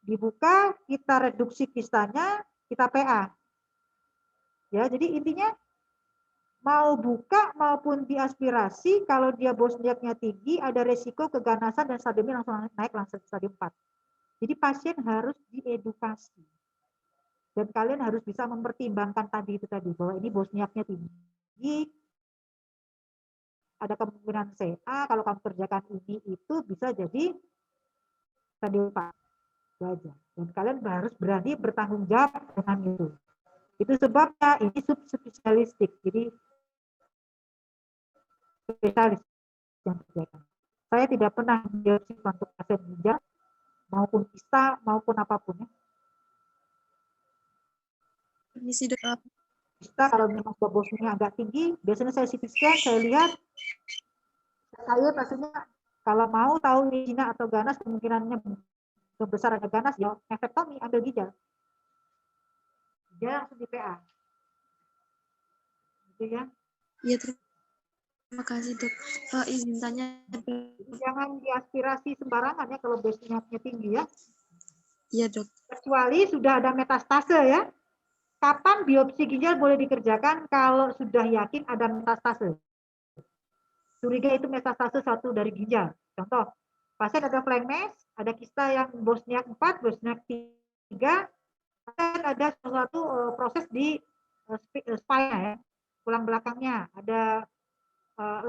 Dibuka, kita reduksi kistanya, kita PA. Ya, jadi intinya mau buka maupun diaspirasi, kalau dia bosniaknya tinggi, ada resiko keganasan dan stadiumnya langsung naik langsung stadium 4. Jadi pasien harus diedukasi. Dan kalian harus bisa mempertimbangkan tadi itu tadi, bahwa ini bosniaknya tinggi, ada kemungkinan CA, kalau kamu kerjakan ini itu bisa jadi stadium 4. Aja. Dan kalian harus berani bertanggung jawab dengan itu. Itu sebabnya ini subspesialistik. Jadi spesialis yang kerjakan. Saya tidak pernah biopsi untuk pasien ginjal maupun kista maupun apapun ya. Permisi dok. Kista kalau memang bosnya agak tinggi, biasanya saya CT scan, saya lihat, saya pastinya kalau mau tahu ini jinak atau ganas, kemungkinannya besar ada ganas, ya nefrektomi, ambil ginjal. Dia langsung di PA. Gitu ya. Iya, terima kasih dok. Izin tanya. Jangan diaspirasi sembarangan ya kalau bosnya tinggi ya. Iya dok. Kecuali sudah ada metastase ya. Kapan biopsi ginjal boleh dikerjakan kalau sudah yakin ada metastase? Curiga itu metastase satu dari ginjal. Contoh, pasien ada flank mass, ada kista yang bosniak 4, bosniak 3, dan ada suatu proses di spine ya, tulang belakangnya, ada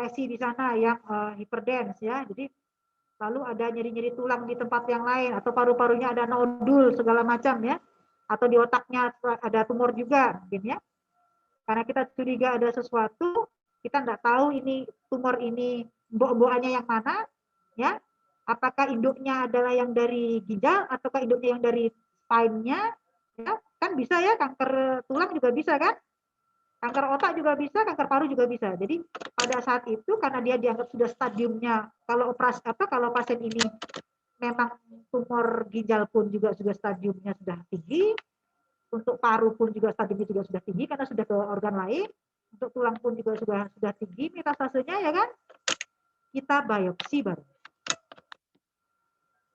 lesi di sana yang hyperdense ya. Jadi lalu ada nyeri-nyeri tulang di tempat yang lain atau paru-parunya ada nodul segala macam ya. Atau di otaknya ada tumor juga mungkin ya. Karena kita curiga ada sesuatu, kita nggak tahu ini tumor ini mbok-mbokannya yang mana ya. Apakah induknya adalah yang dari ginjal ataukah induknya yang dari spine-nya ya. Kan bisa ya, kanker tulang juga bisa kan? Kanker otak juga bisa, kanker paru juga bisa. Jadi pada saat itu karena dia dianggap sudah stadiumnya, kalau operasi kalau pasien ini memang tumor ginjal pun juga sudah stadiumnya sudah tinggi, untuk paru pun juga stadiumnya juga sudah tinggi karena sudah ke organ lain, untuk tulang pun juga sudah tinggi metastasenya ya kan? Kita biopsi baru.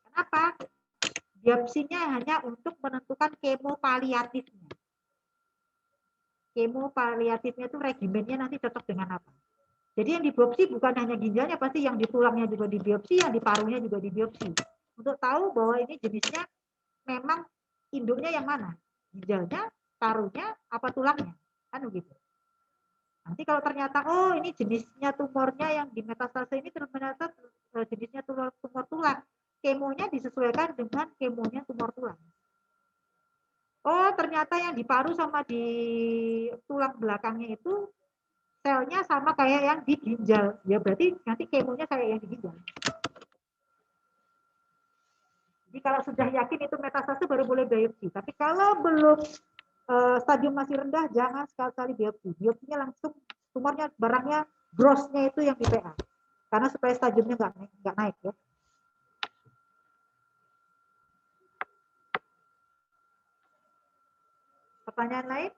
Kenapa? Biopsinya hanya untuk menentukan kemopaliatifnya. Kemopaliatifnya itu regimennya nanti cocok dengan apa. Jadi yang dibiopsi bukan hanya ginjalnya, pasti yang di tulangnya juga dibiopsi, yang di parunya juga dibiopsi. Untuk tahu bahwa ini jenisnya memang induknya yang mana. Ginjalnya, parunya, apa tulangnya. Kan begitu. Nanti kalau ternyata, oh ini jenisnya tumornya yang di metastase ini ternyata jenisnya tumor tulang. Kemonya disesuaikan dengan kemonya tumor tulang. Oh ternyata yang di paru sama di tulang belakangnya itu selnya sama kayak yang di ginjal. Ya berarti nanti kemonya kayak yang di ginjal. Jadi kalau sudah yakin itu metastase baru boleh biopsi. Tapi kalau belum stadium masih rendah, jangan sekali-kali biopsi. Biopsinya langsung tumornya, barangnya, grossnya itu yang di PA. Karena supaya stadiumnya nggak naik ya. Pertanyaan lain?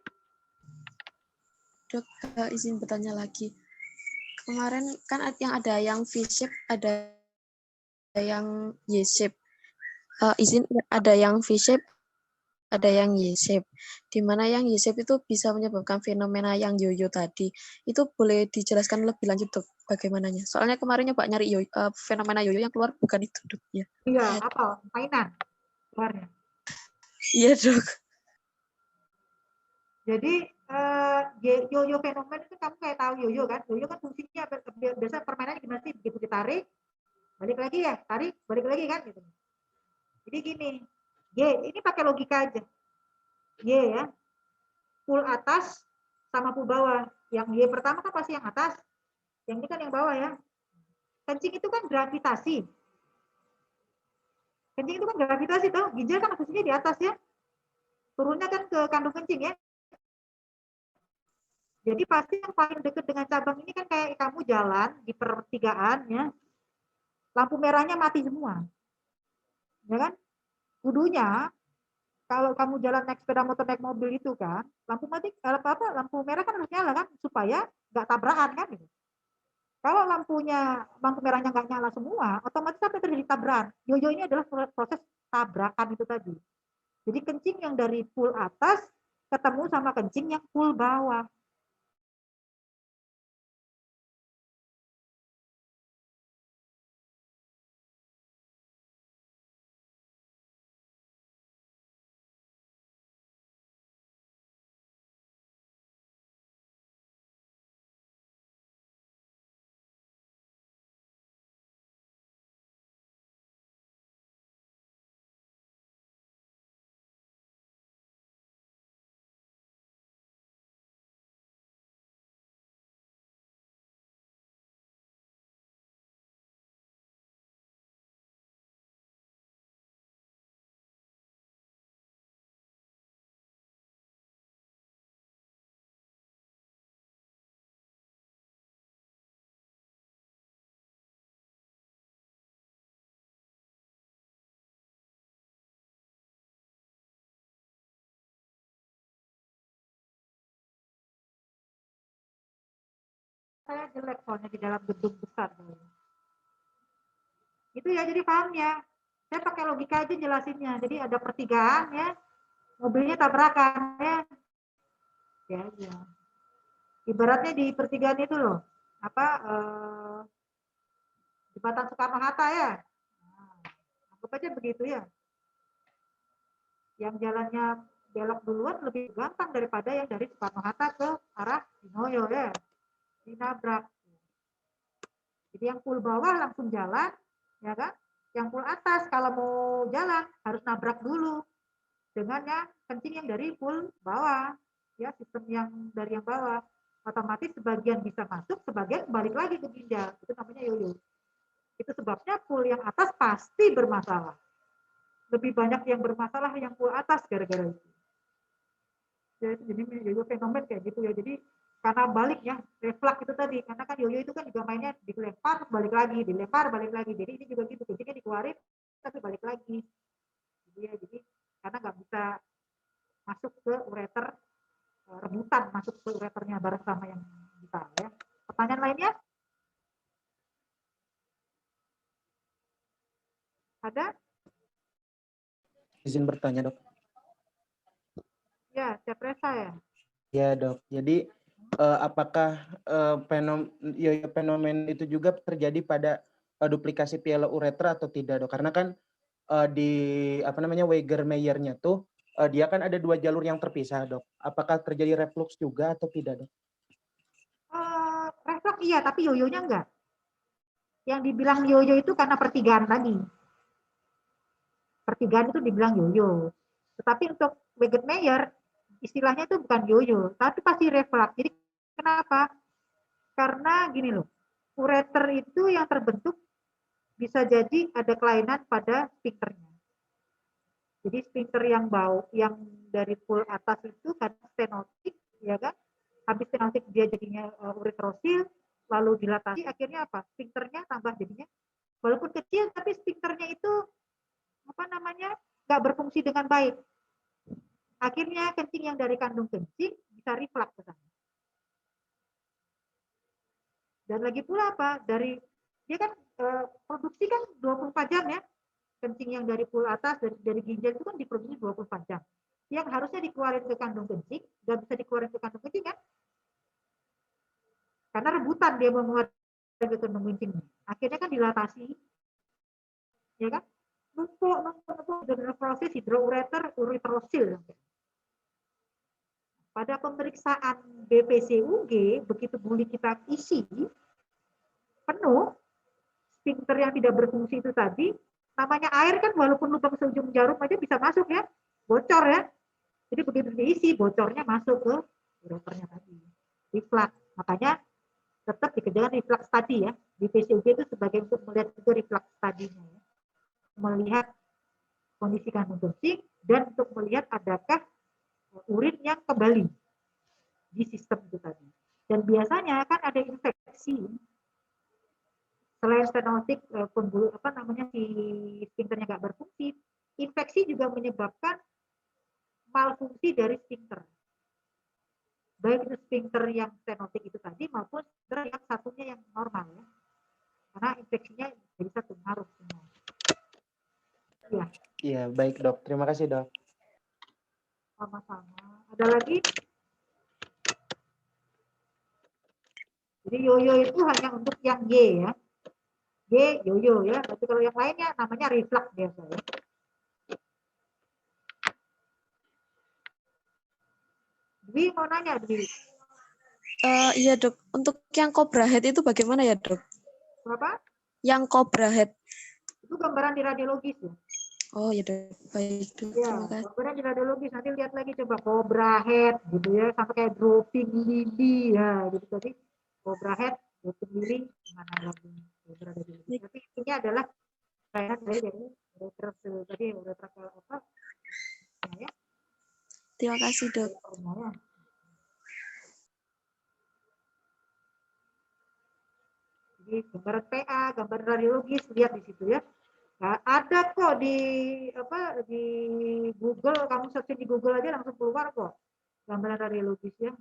Dok, izin bertanya lagi. Kemarin kan yang ada yang V-shape, ada yang Y-shape. Izin ada yang V-shape, ada yang Y-shape. Di mana yang Y-shape itu bisa menyebabkan fenomena yang yoyo tadi. Itu boleh dijelaskan lebih lanjut, Dok, bagaimananya? Soalnya kemarin nyoba nyari fenomena yoyo yang keluar bukan itu, Dok. Ya. Iya, apa? Mainan keluarnya. Iya, Dok. Jadi yoyo fenomen itu kamu kayak tahu yoyo kan? Yoyo kan fungsinya biasa permainannya gimana sih? Begitu ditarik, balik lagi ya, tarik, balik lagi kan gitu. Jadi gini, Y ini pakai logika aja. Y ya, full atas sama full bawah. Yang Y pertama kan pasti yang atas, yang ini kan yang bawah ya. Kencing itu kan gravitasi. Kencing itu kan gravitasi tuh, ginjal kan posisinya di atas ya. Turunnya kan ke kandung kencing ya. Jadi pasti yang paling dekat dengan cabang ini kan kayak kamu jalan di pertigaan ya. Lampu merahnya mati semua. Ya kan? Kudunya kalau kamu jalan naik sepeda motor naik mobil itu kan, lampu mati lampu merah kan harus nyala kan supaya nggak tabrakan kan gitu. Kalau lampu merahnya nggak nyala semua, otomatis apa terjadi tabrakan. Yoyo ini adalah proses tabrakan itu tadi. Jadi kencing yang dari full atas ketemu sama kencing yang full bawah. Saya jelek soalnya di dalam gedung besar. Itu ya, jadi paham ya. Saya pakai logika aja jelasinnya. Jadi ada pertigaan ya, mobilnya tabrakan ya. Ya. Ibaratnya di pertigaan itu loh, jembatan Soekarno-Hatta ya. Nah, anggap aja begitu ya. Yang jalannya belok duluan lebih gampang daripada yang dari Soekarno-Hatta ke arah Dinoyo ya. Dinabrak. Jadi yang pool bawah langsung jalan, ya kan? Yang pool atas kalau mau jalan harus nabrak dulu dengan yang kencing yang dari pool bawah, ya sistem yang dari yang bawah. Otomatis sebagian bisa masuk, sebagian balik lagi ke ginjal. Itu namanya yoyo. Itu sebabnya pool yang atas pasti bermasalah. Lebih banyak yang bermasalah yang pool atas gara-gara itu. Ya, jadi yoyo fenomen kayak gitu ya. Jadi karena balik ya, refleks itu tadi. Karena kan yoyo itu kan juga mainnya dilempar balik lagi, dilempar balik lagi. Jadi ini juga gitu, kencingnya dikeluarin tapi balik lagi. Jadi karena nggak bisa masuk ke ureter, rebutan masuk ke ureternya bareng sama yang kita ya. Pertanyaan lainnya? Ada? Izin bertanya, Dok. Ya, Cepresa ya. Ya, Dok. Jadi apakah fenomen itu juga terjadi pada duplikasi piala uretra atau tidak, Dok? Karena kan di Wegermeyer-nya tuh dia kan ada 2 jalur yang terpisah, Dok. Apakah terjadi reflux juga atau tidak, Dok? Refleks iya, tapi yoyonya enggak. Yang dibilang yoyo itu karena pertigaan tadi. Pertigaan itu dibilang yoyo. Tetapi untuk Wegermeyer istilahnya itu bukan yoyo, tapi pasti refleks. Jadi kenapa? Karena gini loh, ureter itu yang terbentuk bisa jadi ada kelainan pada sphincternya. Jadi sphincter yang yang dari pool atas itu kan stenotik, ya kan? Habis stenotik dia jadinya uretrosil, lalu dilatasi, akhirnya apa? Sphincternya tambah jadinya, walaupun kecil tapi sphincternya itu nggak berfungsi dengan baik. Akhirnya kencing yang dari kandung kencing bisa reflux ke sana. Dan lagi pula apa? Dia kan produksi kan 24 jam ya. Kencing yang dari pool atas, dari ginjal itu kan diproduksi 24 jam. Yang harusnya dikeluarin ke kandung kencing, nggak bisa dikeluarin ke kandung kencing kan? Karena rebutan dia mau mengeluarkan ke kandung kencing. Akhirnya kan dilatasi. Ya kan? Numpuk dengan proses hidroureter uretrosil. Pada pemeriksaan BPCUG, begitu buli kita isi penuh, sphincter yang tidak berfungsi itu tadi, namanya air kan walaupun lubang seujung jarum aja bisa masuk ya, bocor ya. Jadi begitu diisi, bocornya masuk ke ureternya tadi. Reflux. Makanya tetap dikerjakan reflux tadi ya. Di PCUG itu sebagai untuk melihat itu reflux tadinya ya. Melihat kondisi kandung kencing dan untuk melihat adakah urin yang kembali di sistem itu tadi. Dan biasanya kan ada infeksi selain stenotik si sphincternya nggak berfungsi, infeksi juga menyebabkan malfungsi dari sphincter. Baik itu sphincter yang stenotik itu tadi maupun sphincter yang satunya yang normal ya. Karena infeksinya bisa pengaruh semua. Ya. Iya, baik, Dok. Terima kasih, Dok. Sama-sama. Ada lagi? Jadi yoyo itu hanya untuk yang Y ya. Y yoyo ya. Tapi kalau yang lainnya namanya reflux biasa ya. Dwi mau nanya, Dwi. Iya, Dok. Untuk yang cobra head itu bagaimana ya, Dok? Berapa? Yang cobra head. Itu gambaran di radiologis ya. Oh, ya, Dok. Baik, Dok. Ya, Terima kasih. gambaran di radiologis. Nanti lihat lagi coba cobra head gitu ya. Sampai kayak dropping lily ya gitu tadi. Cobra head, dropping lily, mana lagi. Tapi intinya adalah kelainan dari ureter tadi ureter apa? Ya. Terima kasih, Dok. Ya. Jadi gambaran PA, gambaran radiologis lihat di situ ya. Nah, ada kok di Google, kamu search di Google aja langsung keluar kok gambaran radiologis ya.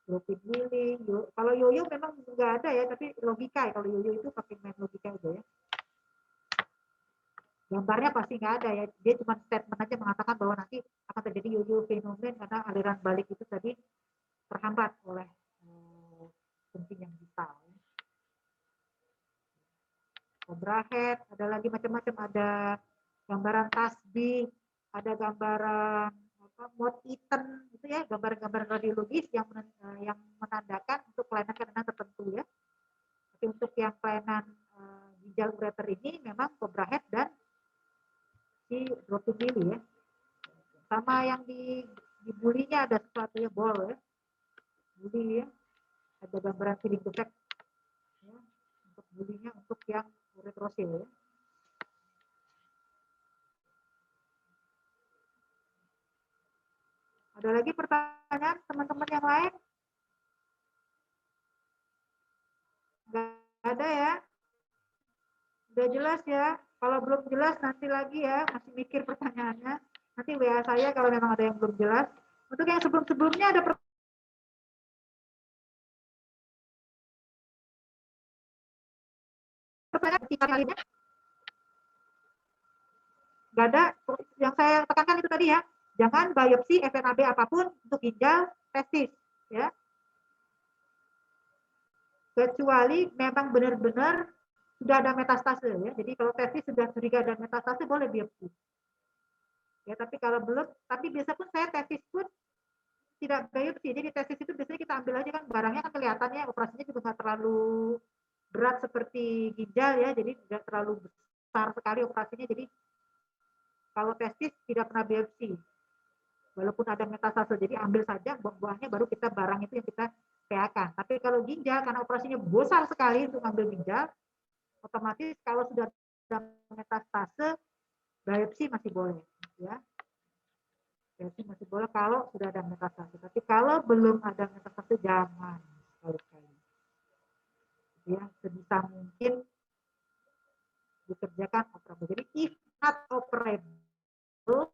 Dropin Willy, kalau yoyo memang nggak ada ya, tapi logika ya. Kalau yoyo itu pakai main logika aja ya. Gambarnya pasti nggak ada ya. Dia cuma statement aja mengatakan bahwa nanti akan terjadi yoyo fenomen karena aliran balik itu tadi terhambat oleh kencing yang vital. Cobra head, ada lagi macam-macam, ada gambaran tasbih, ada gambaran mode item gitu ya, gambar-gambar radiologis yang menandakan untuk kelainan-kelainan tertentu ya. Tapi untuk yang kelainan ginjal ureter ini memang cobra head dan si dropin Willy ya. Sama yang di bulinya ada sesuatu ya, bol ya. Buli ya. Ada gambaran filling defect ya, untuk bulinya, untuk yang uretrosil ya. Ada lagi pertanyaan teman-teman yang lain? Nggak ada ya? Udah jelas ya? Kalau belum jelas nanti lagi ya, masih mikir pertanyaannya. Nanti WA saya kalau memang ada yang belum jelas. Untuk yang sebelum-sebelumnya ada pertanyaan lainnya? Nggak ada. Yang saya tekankan itu tadi ya, jangan biopsi FNAB apapun untuk ginjal testis ya. Kecuali memang benar-benar sudah ada metastase ya. Jadi kalau testis sudah curiga ada metastase boleh biopsi. Ya, tapi kalau belum, tapi biasa pun saya testis pun tidak biopsi. Jadi testis itu biasanya kita ambil aja kan, barangnya kan kelihatannya, operasinya juga nggak terlalu berat seperti ginjal ya. Jadi tidak terlalu besar sekali operasinya. Jadi kalau testis tidak pernah biopsi. Walaupun ada metastase, jadi ambil saja buah-buahnya, baru kita barang itu yang kita PA-kan. Tapi kalau ginjal, karena operasinya besar sekali untuk ambil ginjal, otomatis kalau sudah ada metastase, biopsi masih boleh. Ya. Biopsi masih boleh kalau sudah ada metastase. Tapi kalau belum ada metastase, jangan sekali-kali. Ya, sebisa mungkin dikerjakan operable. Jadi if not operable,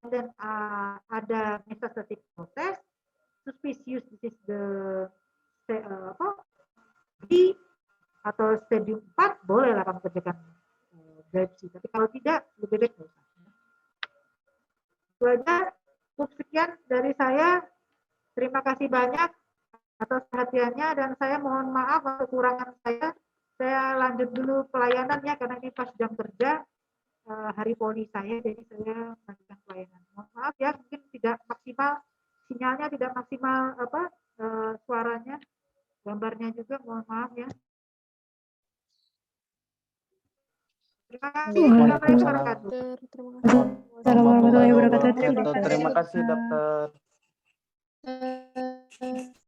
dan ada metastatic process, suspicious this is the B atau stadium 4, bolehlah kamu kerjakan biopsi. Tapi kalau tidak, lebih baik nggak usah. Itu aja. Cukup sekian dari saya. Terima kasih banyak atas perhatiannya, dan saya mohon maaf untuk kekurangan saya. Saya lanjut dulu pelayanannya karena ini pas jam kerja. Hari poli saya, jadi saya melakukan pelayanan. Mohon maaf ya, mungkin tidak maksimal sinyalnya, tidak maksimal suaranya, gambarnya juga, mohon maaf ya. Terima kasih. Assalamualaikum warahmatullahi wabarakatuh. Assalamualaikum warahmatullahi wabarakatuh. Terima kasih dokter.